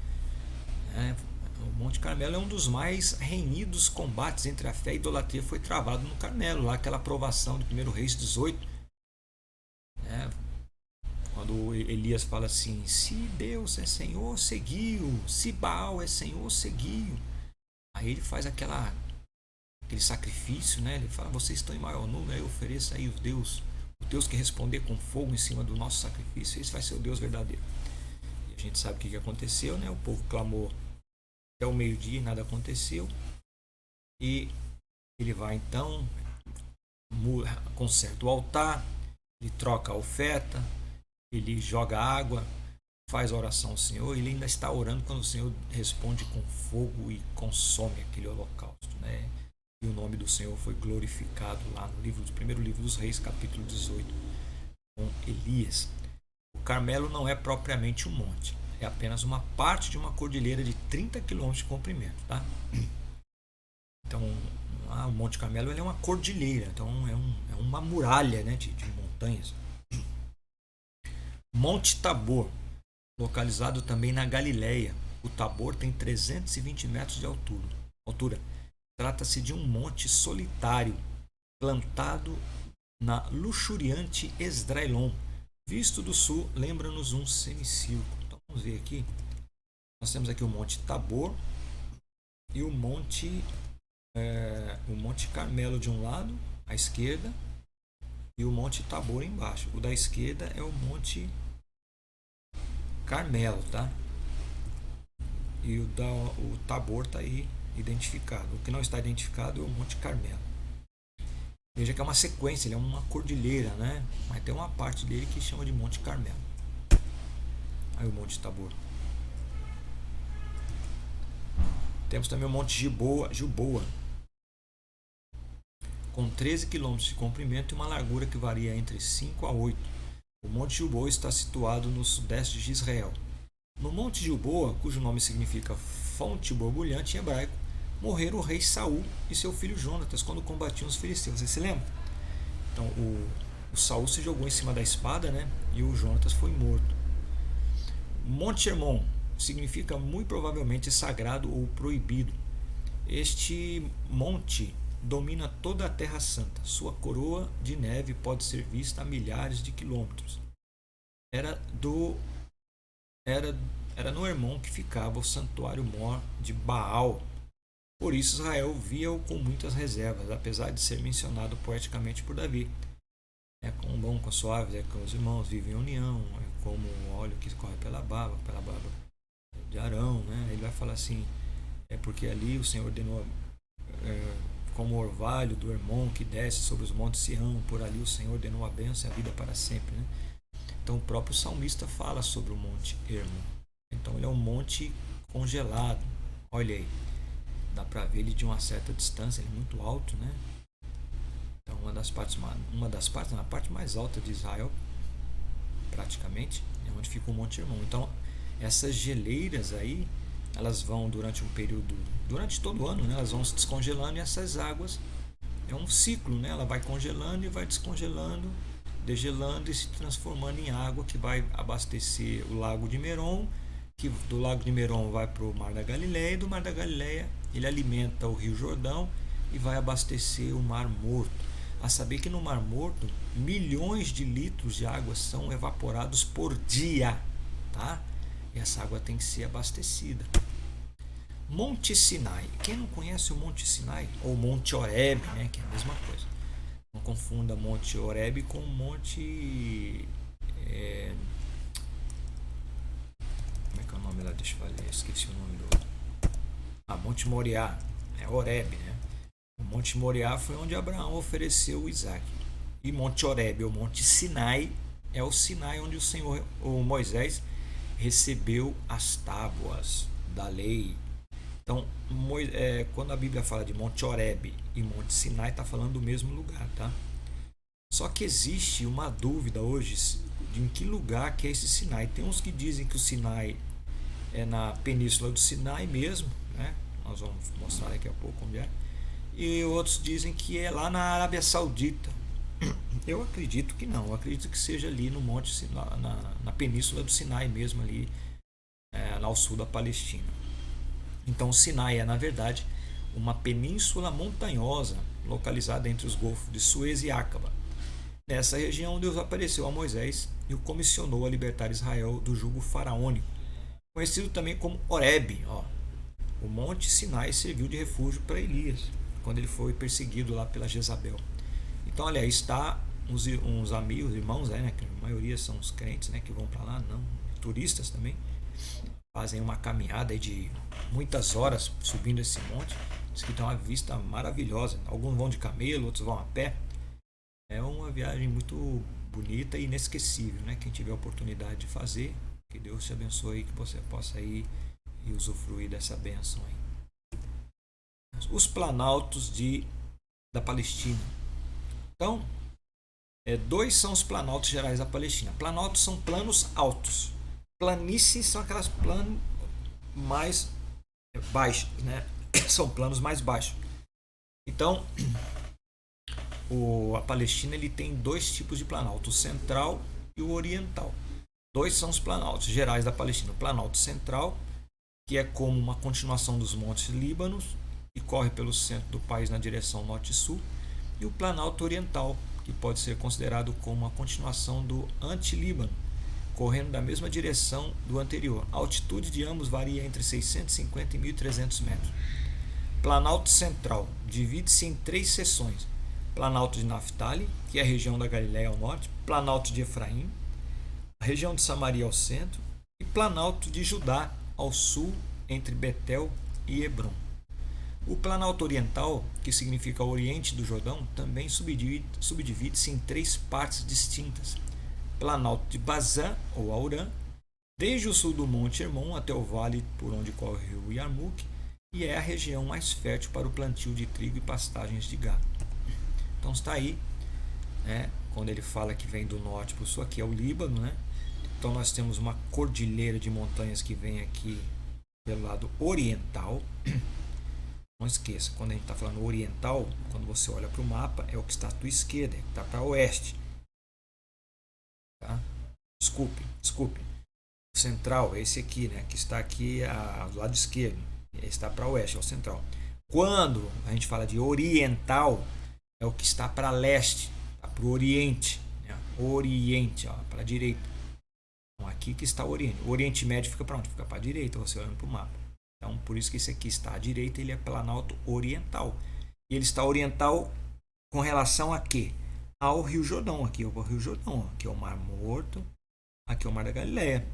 O Monte Carmelo é um dos mais renhidos combates entre a fé e a idolatria, foi travado no Carmelo, lá aquela aprovação de 1 Reis 18. Quando Elias fala assim: se Deus é Senhor, seguiu; se Baal é Senhor, seguiu. Aí ele faz aquele sacrifício, né? Ele fala: vocês estão em maior número, aí ofereça aí o Deus que responder com fogo em cima do nosso sacrifício, esse vai ser o Deus verdadeiro. E a gente sabe o que aconteceu, né? O povo clamou até o meio-dia e nada aconteceu. E ele vai então, conserta o altar, ele troca a oferta, ele joga água, faz a oração ao Senhor, ele ainda está orando quando o Senhor responde com fogo e consome aquele holocausto, né? E o nome do Senhor foi glorificado lá no primeiro livro dos Reis, capítulo 18, com Elias. O Carmelo não é propriamente um monte, é apenas uma parte de uma cordilheira de 30 km de comprimento, tá? Então, o Monte Carmelo é uma cordilheira, então é uma muralha, né, de montanhas. Monte Tabor, localizado também na Galileia. O Tabor tem 320 metros de altura. Trata-se de um monte solitário, plantado na luxuriante Esdraelon. Visto do sul, lembra-nos um semicírculo. Então vamos ver aqui. Nós temos aqui o Monte Tabor e o Monte Carmelo de um lado, à esquerda, e o Monte Tabor embaixo. O da esquerda é o Monte Carmelo, tá? E o Tabor está aí identificado. O que não está identificado é o Monte Carmelo. Veja que é uma sequência, ele é uma cordilheira, né? Mas tem uma parte dele que chama de Monte Carmelo. Aí o Monte Tabor. Temos também o Monte Gilboa, com 13 km de comprimento e uma largura que varia entre 5 a 8. O Monte Gilboa está situado no sudeste de Israel. No Monte Gilboa, cujo nome significa fonte borbulhante em hebraico, morreram o rei Saul e seu filho Jonatas quando combatiam os filisteus. Você se lembra? Então o Saul se jogou em cima da espada, né? E o Jonatas foi morto. Monte Hermon significa muito provavelmente sagrado ou proibido. Este monte domina toda a Terra Santa. Sua coroa de neve pode ser vista a milhares de quilômetros. Era no Hermon que ficava o santuário mor de Baal. Por isso Israel via-o com muitas reservas, apesar de ser mencionado poeticamente por Davi. É como bom, com suave, é com os irmãos, vivem em união, é como o óleo que escorre pela barba de Arão, né? Ele vai falar assim, é porque ali o Senhor ordenou, é, como o orvalho do Hermon que desce sobre os montes Sião, por ali o Senhor ordenou a bênção e a vida para sempre, né? Então o próprio salmista fala sobre o monte Hermon. Então ele é um monte congelado. Olha aí, dá para ver ele de uma certa distância, ele é muito alto, né? Então na parte mais alta de Israel, praticamente, é onde fica o Monte Hermon. Então essas geleiras aí, elas vão durante um período, durante todo o ano, né? Elas vão se descongelando e essas águas é um ciclo, né? Ela vai congelando e vai descongelando, degelando e se transformando em água que vai abastecer o Lago de Merom, que do Lago de Merom vai para o Mar da Galileia, e do Mar da Galileia ele alimenta o Rio Jordão e vai abastecer o Mar Morto. A saber que no Mar Morto milhões de litros de água são evaporados por dia, tá? E essa água tem que ser abastecida. Monte Sinai. Quem não conhece o Monte Sinai ou Monte Horebe, né, que é a mesma coisa. Não confunda Monte Horebe com Monte como é que é o nome lá? Deixa eu ver, esqueci o nome do. Monte Moriá, é Horebe, né? O Monte Moriá foi onde Abraão ofereceu o Isaac. E Monte Horebe, ou Monte Sinai, é o Sinai onde o Moisés recebeu as tábuas da lei. Então, quando a Bíblia fala de Monte Horebe e Monte Sinai, está falando do mesmo lugar, tá? Só que existe uma dúvida hoje de em que lugar que é esse Sinai. Tem uns que dizem que o Sinai é na península do Sinai mesmo, né? Nós vamos mostrar daqui a pouco onde é. E outros dizem que é lá na Arábia Saudita. Eu acredito que não, eu acredito que seja ali no monte, na península do Sinai mesmo, ali ao sul da Palestina. Então o Sinai é, na verdade, uma península montanhosa localizada entre os golfos de Suez e Acaba. Nessa região, Deus apareceu a Moisés e o comissionou a libertar Israel do jugo faraônico, conhecido também como Horebe. O monte Sinai serviu de refúgio para Elias, quando ele foi perseguido lá pela Jezabel. Então, olha, está uns amigos, irmãos, né, que a maioria são os crentes, né, que vão para lá, não, turistas também, fazem uma caminhada de muitas horas subindo esse monte. Diz que tem uma vista maravilhosa. Alguns vão de camelo, outros vão a pé. É uma viagem muito bonita e inesquecível, né? Quem tiver a oportunidade de fazer, que Deus te abençoe, que você possa ir e usufruir dessa bênção aí. Os planaltos da Palestina. Então, dois são os planaltos gerais da Palestina. Planaltos são planos altos. Planícies são aquelas planos mais baixas, né? São planos mais baixos. Então, a Palestina ele tem dois tipos de planalto, o central e o oriental. Dois são os planaltos gerais da Palestina. O planalto central, que é como uma continuação dos montes Líbanos e corre pelo centro do país na direção norte e sul, e o planalto oriental, que pode ser considerado como uma continuação do anti-Líbano, correndo da mesma direção do anterior. A altitude de ambos varia entre 650 e 1.300 metros. Planalto Central divide-se em três seções: Planalto de Naftali, que é a região da Galiléia ao norte, Planalto de Efraim, a região de Samaria ao centro, e Planalto de Judá ao sul, entre Betel e Hebrom. O Planalto Oriental, que significa Oriente do Jordão, também subdivide-se em três partes distintas: Planalto de Bazã, ou Aurã, desde o sul do Monte Hermon até o vale por onde corre o rio Yarmuk, e é a região mais fértil para o plantio de trigo e pastagens de gado. Então está aí, né, quando ele fala que vem do norte para o sul, aqui é o Líbano, né? Então nós temos uma cordilheira de montanhas que vem aqui pelo lado oriental. Não esqueça, quando a gente está falando oriental, quando você olha para o mapa, é o que está à tua esquerda, é o que está para oeste. Tá? Desculpe. O central é esse aqui, né, que está aqui ao lado esquerdo. Está para oeste, é o central. Quando a gente fala de oriental, é o que está para leste, está para o oriente. Né? Oriente, para a direita. Então, aqui que está o oriente. O Oriente Médio fica para onde? Fica para a direita, você olhando para o mapa. Então, por isso que esse aqui está à direita, ele é planalto oriental. E ele está oriental com relação a quê? ao Rio Jordão. Aqui é o Rio Jordão, aqui é o Mar Morto, aqui é o Mar da Galileia.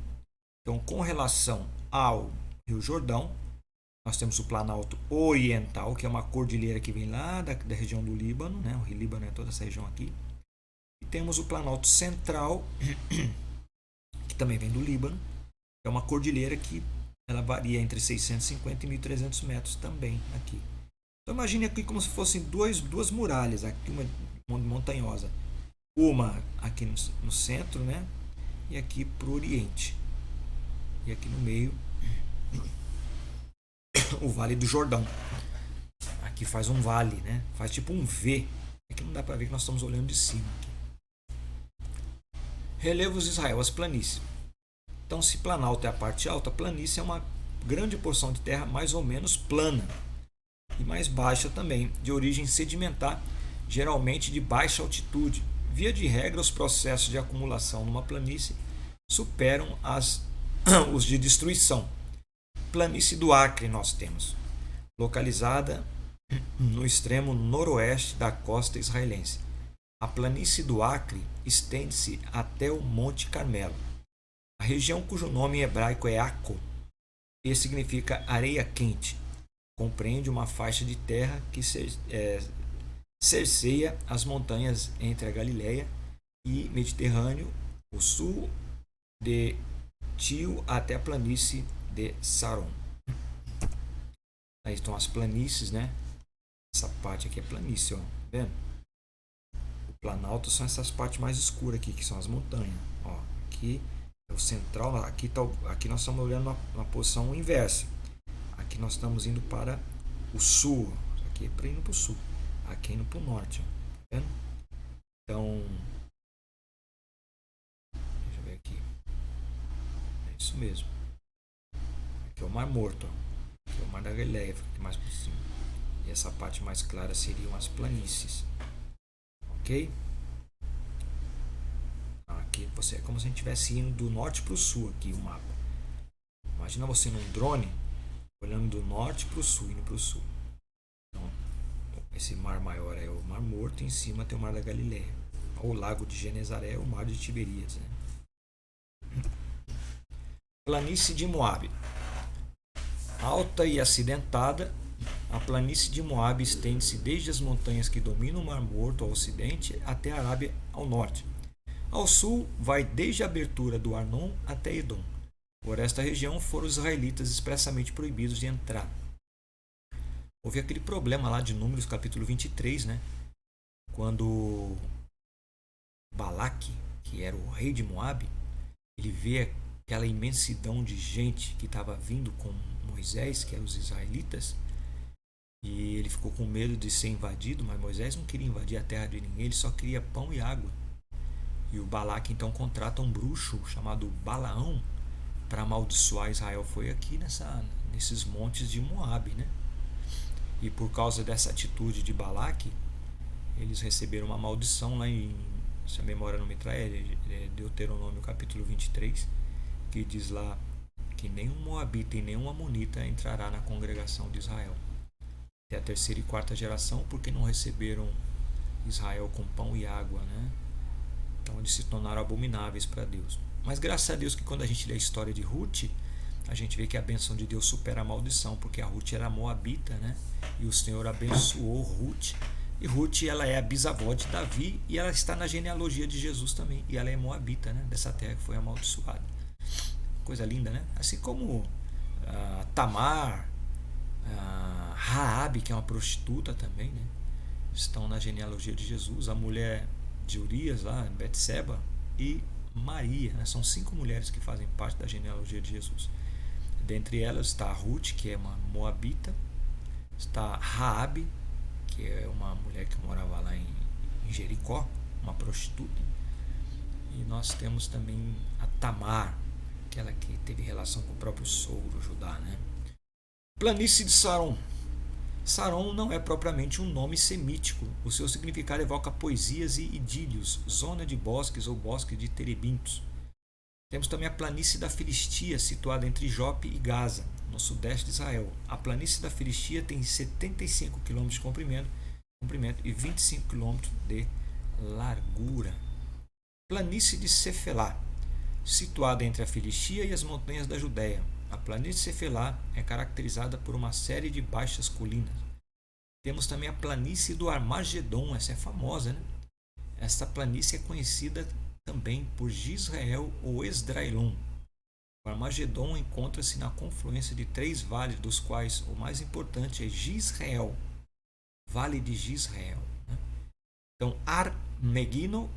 Então, com relação ao Rio Jordão, nós temos o Planalto Oriental, que é uma cordilheira que vem lá da região do Líbano, né? O Líbano é toda essa região aqui. E temos o Planalto Central, que também vem do Líbano, que é uma cordilheira que ela varia entre 650 e 1.300 metros também aqui. Então imagine aqui como se fossem duas muralhas, aqui uma montanhosa, uma aqui no centro, né? E aqui para o Oriente. E aqui no meio o Vale do Jordão. Aqui faz um vale, né? Faz tipo um V. Aqui não dá para ver que nós estamos olhando de cima. Aqui. Relevos de Israel, as planícies. Então, se planalto é a parte alta, planície é uma grande porção de terra mais ou menos plana e mais baixa também, de origem sedimentar, geralmente de baixa altitude. Via de regra, os processos de acumulação numa planície superam os de destruição. Planície do Acre nós temos, localizada no extremo noroeste da costa israelense. A planície do Acre estende-se até o Monte Carmelo. A região cujo nome em hebraico é Aco, e significa areia quente, compreende uma faixa de terra que cerceia as montanhas entre a Galileia e Mediterrâneo, o sul de Tiro até a planície de Saron. Aí estão as planícies, né? Essa parte aqui é planície, ó. Tá vendo? O planalto são essas partes mais escuras aqui, que são as montanhas. Ó, aqui é o central, aqui nós estamos olhando na posição inversa. Aqui nós estamos indo para o sul. Aqui é para indo para o sul. Aqui é indo para o norte. Ó. Tá vendo? Então, deixa eu ver aqui. É isso mesmo. Aqui é o Mar Morto. Ó. Aqui é o Mar da Galileia, fica mais por cima. E essa parte mais clara seriam as planícies. Ok? Aqui você é como se a gente estivesse indo do norte para o sul aqui o mapa. Imagina você num drone olhando do norte para o sul, indo para o sul. Então, esse mar maior é o Mar Morto e em cima tem o Mar da Galileia. O Lago de Genezaré é o Mar de Tiberíades. Né? Planície de Moabe. Alta e acidentada, a planície de Moabe estende-se desde as montanhas que dominam o Mar Morto ao ocidente até a Arábia ao norte. Ao sul, vai desde a abertura do Arnon até Edom. Por esta região foram os israelitas expressamente proibidos de entrar. Houve aquele problema lá de Números, capítulo 23, né? Quando Balaque, que era o rei de Moabe, ele vê aquela imensidão de gente que estava vindo com Moisés, que eram os israelitas, e ele ficou com medo de ser invadido, mas Moisés não queria invadir a terra de ninguém, ele só queria pão e água. E o Balaque então contrata um bruxo chamado Balaão para amaldiçoar Israel. Foi aqui nesses montes de Moabe, né? E por causa dessa atitude de Balaque, eles receberam uma maldição lá em, se a memória não me trai, Deuteronômio capítulo 23, que diz lá que nenhum moabita e nenhum amonita entrará na congregação de Israel. Até a terceira e quarta geração, porque não receberam Israel com pão e água, né? Então eles se tornaram abomináveis para Deus. Mas graças a Deus que quando a gente lê a história de Ruth, a gente vê que a bênção de Deus supera a maldição, porque a Ruth era moabita, né? E o Senhor abençoou Ruth. E Ruth, ela é a bisavó de Davi e ela está na genealogia de Jesus também. E ela é moabita, né? Dessa terra que foi amaldiçoada. Coisa linda, né? Assim como Tamar, Raabe, que é uma prostituta também, né? Estão na genealogia de Jesus. A mulher de Urias, lá em Betseba, e Maria, né? São 5 mulheres que fazem parte da genealogia de Jesus. Dentre elas está a Ruth, que é uma moabita, está Raabe, que é uma mulher que morava lá em Jericó, uma prostituta, e nós temos também a Tamar, aquela que teve relação com o próprio sogro Judá, né? Planície de Saron. Saron não é propriamente um nome semítico. O seu significado evoca poesias e idílios, zona de bosques ou bosque de terebintos. Temos também a planície da Filistia, situada entre Jope e Gaza, no sudeste de Israel. A planície da Filistia tem 75 km de comprimento e 25 km de largura. Planície de Cefelá, situada entre a Filistia e as montanhas da Judéia. A planície de Cefelá é caracterizada por uma série de baixas colinas. Temos também a planície do Armagedon, essa é famosa, né? Esta planície é conhecida também por Gisrael ou Esdraelon. O Armagedon encontra-se na confluência de 3 vales, dos quais o mais importante é Gisrael, Vale de Gisrael. Né? Então, Armagedon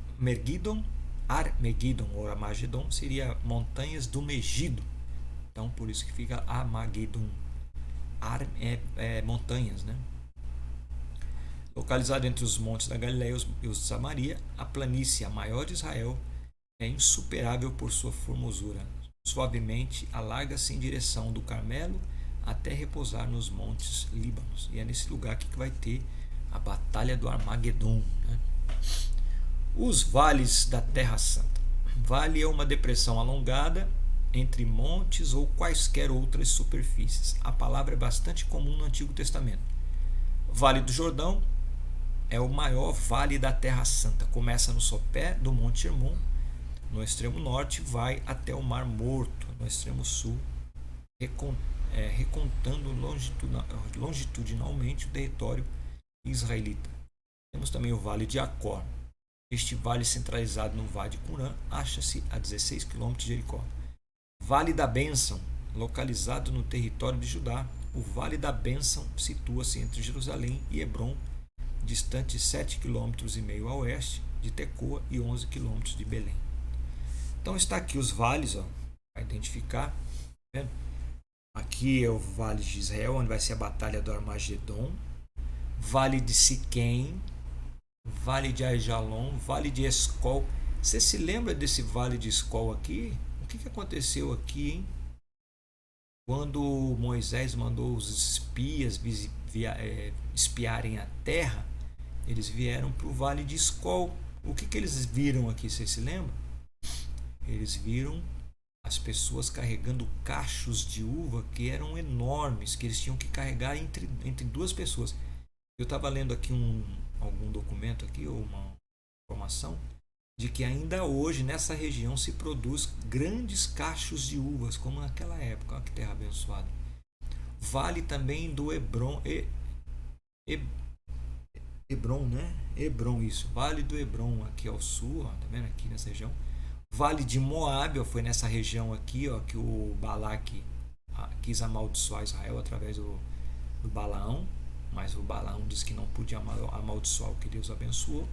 ou Armagedon seria montanhas do Megido. Então, por isso que fica Armagedon. Montanhas, né? Localizado entre os montes da Galileia e os de Samaria, a planície, a maior de Israel, é insuperável por sua formosura. Suavemente alarga-se em direção do Carmelo até repousar nos montes Líbanos. E é nesse lugar que vai ter a Batalha do Armagedon. Né? Os vales da Terra Santa. Vale é uma depressão alongada entre montes ou quaisquer outras superfícies. A palavra é bastante comum no Antigo Testamento. Vale do Jordão é o maior vale da Terra Santa. Começa no sopé do Monte Hermon, no extremo norte, vai até o Mar Morto, no extremo sul, recontando longitudinalmente o território israelita. Temos também o Vale de Acor. Este vale, centralizado no Vale de Curã, acha-se a 16 km de Jericó. Vale da Bênção, localizado no território de Judá. O Vale da Bênção situa-se entre Jerusalém e Hebrom, distante 7,5 km a oeste de Tecoa e 11 km de Belém. Então está aqui os vales, para identificar. Tá vendo? Aqui é o Vale de Israel, onde vai ser a Batalha do Armagedon. Vale de Siquém, Vale de Aijalon, Vale de Escol. Você se lembra desse Vale de Escol aqui? O que aconteceu aqui, hein? Quando Moisés mandou os espias espiarem a terra, eles vieram para o Vale de Escol. O que eles viram aqui, vocês se lembram? Eles viram as pessoas carregando cachos de uva que eram enormes, que eles tinham que carregar entre 2 pessoas. Eu estava lendo aqui algum documento aqui, ou uma informação, de que ainda hoje nessa região se produz grandes cachos de uvas, como naquela época. Olha que terra abençoada. Vale também do Hebrom, Hebrom, né? Hebrom, isso. Vale do Hebrom, aqui ao sul, ó, tá vendo? Aqui nessa região. Vale de Moabe, ó, foi nessa região aqui, ó, que o Balaque quis amaldiçoar Israel através do Balaão, mas o Balaão disse que não podia amaldiçoar o que Deus abençoou.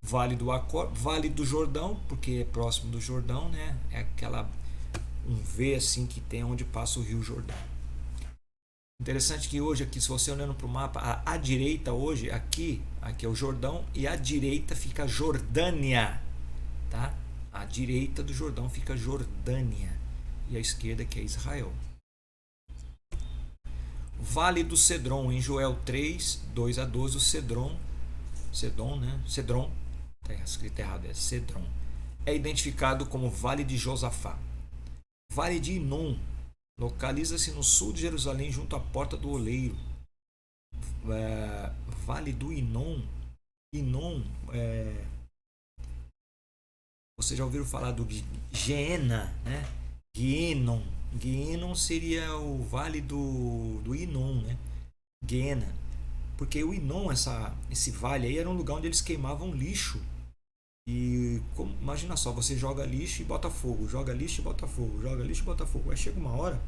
Vale do Acor, Vale do Jordão, porque é próximo do Jordão, né? É um V assim que tem onde passa o Rio Jordão. Interessante que hoje aqui, se você olhando para o mapa, à direita hoje, aqui é o Jordão, e à direita fica Jordânia, tá? À direita do Jordão fica Jordânia, e à esquerda que é Israel. Vale do Cedron, em Joel 3, 2 a 12, o Cedron, né? Cedron, está escrito errado, é Cedron, é identificado como Vale de Josafá. Vale de Inom, localiza-se no sul de Jerusalém, junto à Porta do Oleiro. Vale do Inom. Vocês já ouviram falar do Geena, né? Guienon seria o Vale do Inom, né? Guiena. Porque o Inom, esse vale aí, era um lugar onde eles queimavam lixo. E imagina só, você joga lixo e bota fogo, joga lixo e bota fogo, joga lixo e bota fogo. Aí chega uma hora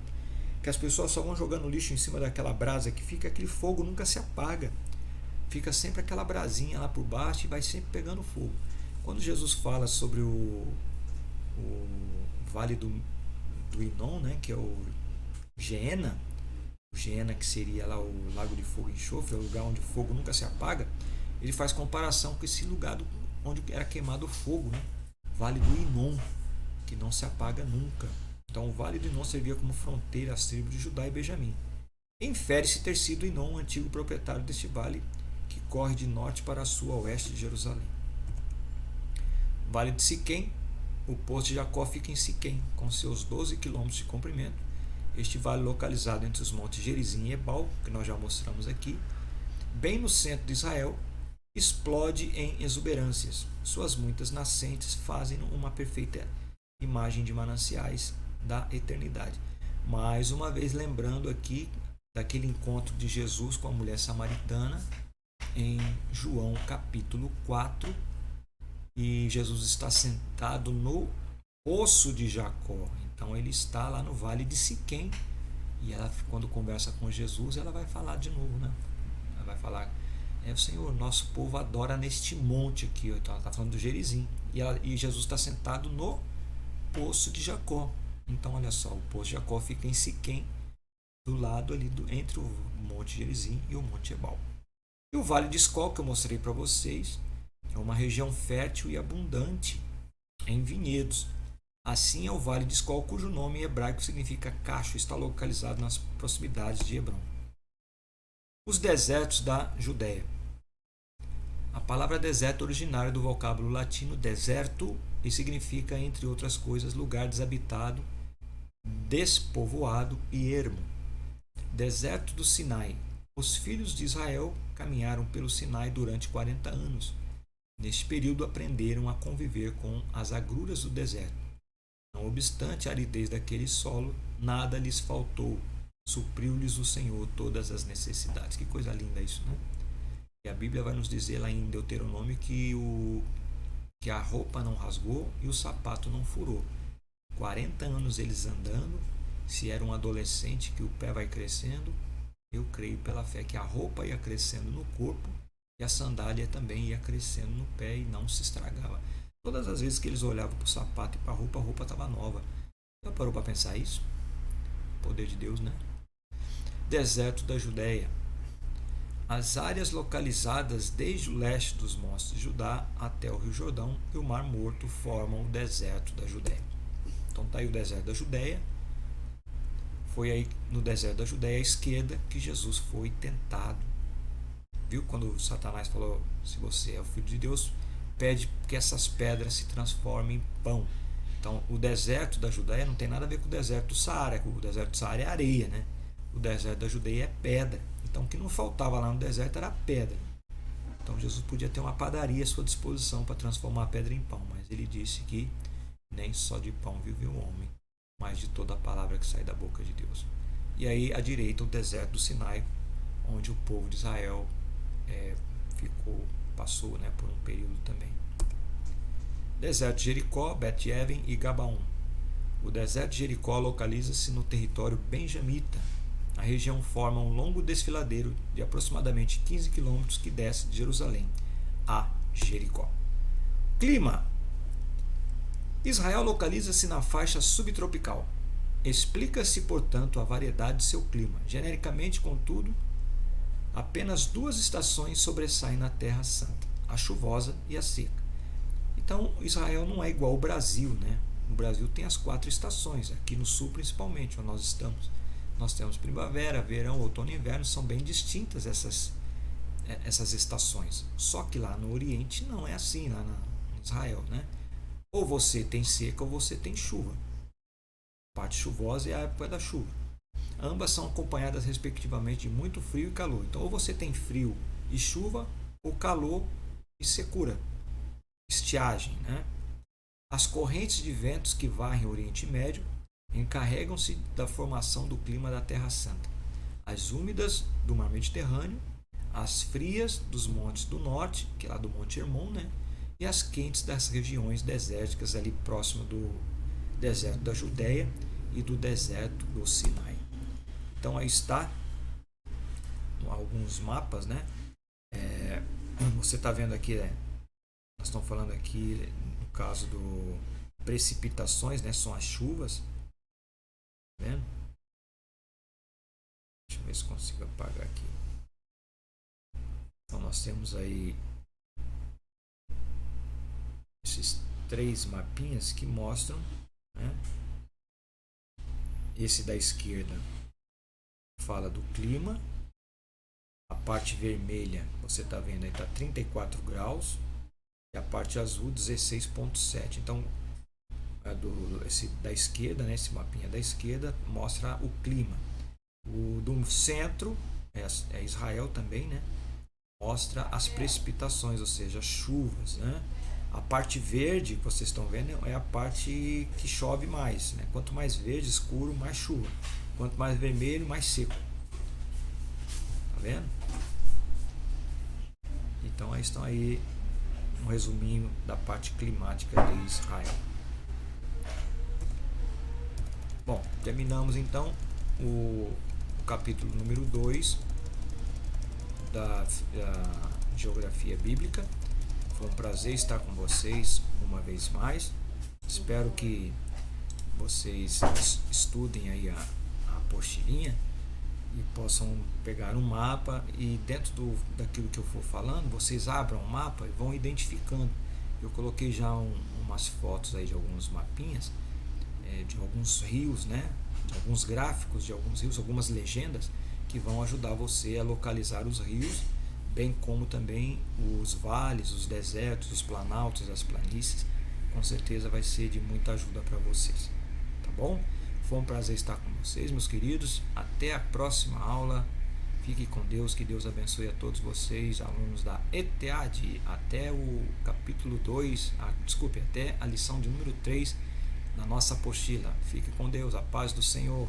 que as pessoas só vão jogando lixo em cima daquela brasa que fica, aquele fogo nunca se apaga. Fica sempre aquela brasinha lá por baixo e vai sempre pegando fogo. Quando Jesus fala sobre o Vale do Inom, né, que é o Geena, que seria lá o Lago de Fogo e Enxofre, é o lugar onde o fogo nunca se apaga, ele faz comparação com esse lugar onde era queimado o fogo, né? Vale do Inom, que não se apaga nunca. Então o Vale do Inom servia como fronteira às tribos de Judá e Benjamim. Infere-se ter sido Inom o antigo proprietário deste vale, que corre de norte para sul a oeste de Jerusalém. Vale de Siquém, o poço de Jacó fica em Siquém, com seus 12 km de comprimento. Este vale localizado entre os montes Gerizim e Ebal, que nós já mostramos aqui, bem no centro de Israel, explode em exuberâncias. Suas muitas nascentes fazem uma perfeita imagem de mananciais da eternidade. Mais uma vez lembrando aqui daquele encontro de Jesus com a mulher samaritana em João capítulo 4, e Jesus está sentado no poço de Jacó. Então ele está lá no vale de Siquém, e ela, quando conversa com Jesus, ela vai falar de novo, né? Ela vai falar: o Senhor, nosso povo adora neste monte aqui. Então ela está falando do Gerizim, e Jesus está sentado no poço de Jacó. Então olha só, o poço de Jacó fica em Siquém, do lado ali entre o monte Gerizim e o monte Ebal. E o vale de Escol, que eu mostrei para vocês, é uma região fértil e abundante em vinhedos. Assim é o vale de Escol, cujo nome em hebraico significa cacho, está localizado nas proximidades de Hebrom. Os desertos da Judéia. A palavra deserto é originária do vocábulo latino deserto e significa, entre outras coisas, lugar desabitado, despovoado e ermo. Deserto do Sinai. Os filhos de Israel caminharam pelo Sinai durante 40 anos. Neste período aprenderam a conviver com as agruras do deserto. Não obstante a aridez daquele solo, nada lhes faltou. Supriu-lhes o Senhor todas as necessidades. Que coisa linda isso, né? E a Bíblia vai nos dizer lá em Deuteronômio que a roupa não rasgou e o sapato não furou. 40 anos eles andando. Se era um adolescente que o pé vai crescendo, eu creio pela fé que a roupa ia crescendo no corpo e a sandália também ia crescendo no pé e não se estragava. Todas as vezes que eles olhavam para o sapato e para a roupa estava nova. Já parou para pensar isso? O poder de Deus, né? Deserto da Judéia. As áreas localizadas desde o leste dos montes de Judá até o Rio Jordão e o Mar Morto formam o deserto da Judéia. Então está aí o deserto da Judéia. Foi aí no deserto da Judéia à esquerda que Jesus foi tentado. Viu? Quando Satanás falou: se você é o Filho de Deus, pede que essas pedras se transformem em pão. Então o deserto da Judéia não tem nada a ver com o deserto do Saara. O deserto do Saara é areia, né? O deserto da Judéia é pedra. Então o que não faltava lá no deserto era pedra. Então Jesus podia ter uma padaria à sua disposição para transformar a pedra em pão, mas ele disse que nem só de pão vive o homem, mas de toda a palavra que sai da boca de Deus. E aí à direita o deserto do Sinai, onde o povo de Israel passou, né, por um período também. Deserto de Jericó, Bet-Aven e Gabaon. O deserto de Jericó localiza-se no território benjamita. A região forma um longo desfiladeiro de aproximadamente 15 quilômetros que desce de Jerusalém a Jericó. Clima. Israel localiza-se na faixa subtropical. Explica-se, portanto, a variedade de seu clima. Genericamente, contudo, apenas duas estações sobressaem na Terra Santa, a chuvosa e a seca. Então, Israel não é igual ao Brasil, né? O Brasil tem as 4 estações, aqui no sul principalmente, onde nós estamos. Nós temos primavera, verão, outono e inverno, são bem distintas essas estações. Só que lá no Oriente não é assim, lá em Israel, né? Ou você tem seca ou você tem chuva. A parte chuvosa é a época da chuva. Ambas são acompanhadas respectivamente de muito frio e calor. Então ou você tem frio e chuva, ou calor e secura, estiagem, né? As correntes de ventos que varrem o Oriente Médio encarregam-se da formação do clima da Terra Santa. As úmidas do mar Mediterrâneo, as frias dos montes do norte, que é lá do Monte Hermon, né? E as quentes das regiões desérticas ali próximo do deserto da Judéia e do deserto do Sinai. Então aí está alguns mapas, né? Você está vendo aqui, nós estamos falando aqui no caso do precipitações, né? São as chuvas, tá vendo? Deixa eu ver se consigo apagar aqui. Então nós temos aí esses 3 mapinhas que mostram, né? Esse da esquerda fala do clima. A parte vermelha, você está vendo aí, está 34 graus. E a parte azul, 16,7. Então, esse da esquerda, né, esse mapinha da esquerda, mostra o clima. O do centro é Israel também, né? mostra as precipitações, ou seja, as chuvas, né? A parte verde que vocês estão vendo é a parte que chove mais, né? Quanto mais verde escuro, mais chuva. Quanto mais vermelho, mais seco. Tá vendo? Então aí estão aí um resuminho da parte climática de Israel. Bom, terminamos então o capítulo número 2 da Geografia Bíblica. Foi um prazer estar com vocês uma vez mais. Espero que vocês estudem aí a apostilinha e possam pegar um mapa e dentro daquilo que eu for falando, vocês abram o mapa e vão identificando. Eu coloquei já umas fotos aí de alguns mapinhas, de alguns rios, né? De alguns gráficos de alguns rios, algumas legendas que vão ajudar você a localizar os rios, bem como também os vales, os desertos, os planaltos, as planícies. Com certeza vai ser de muita ajuda para vocês, tá bom? Foi um prazer estar com vocês, meus queridos. Até a próxima aula. Fique com Deus, que Deus abençoe a todos vocês, alunos da ETAD, até o capítulo 2, até a lição de número 3 na nossa apostila. Fique com Deus, a paz do Senhor.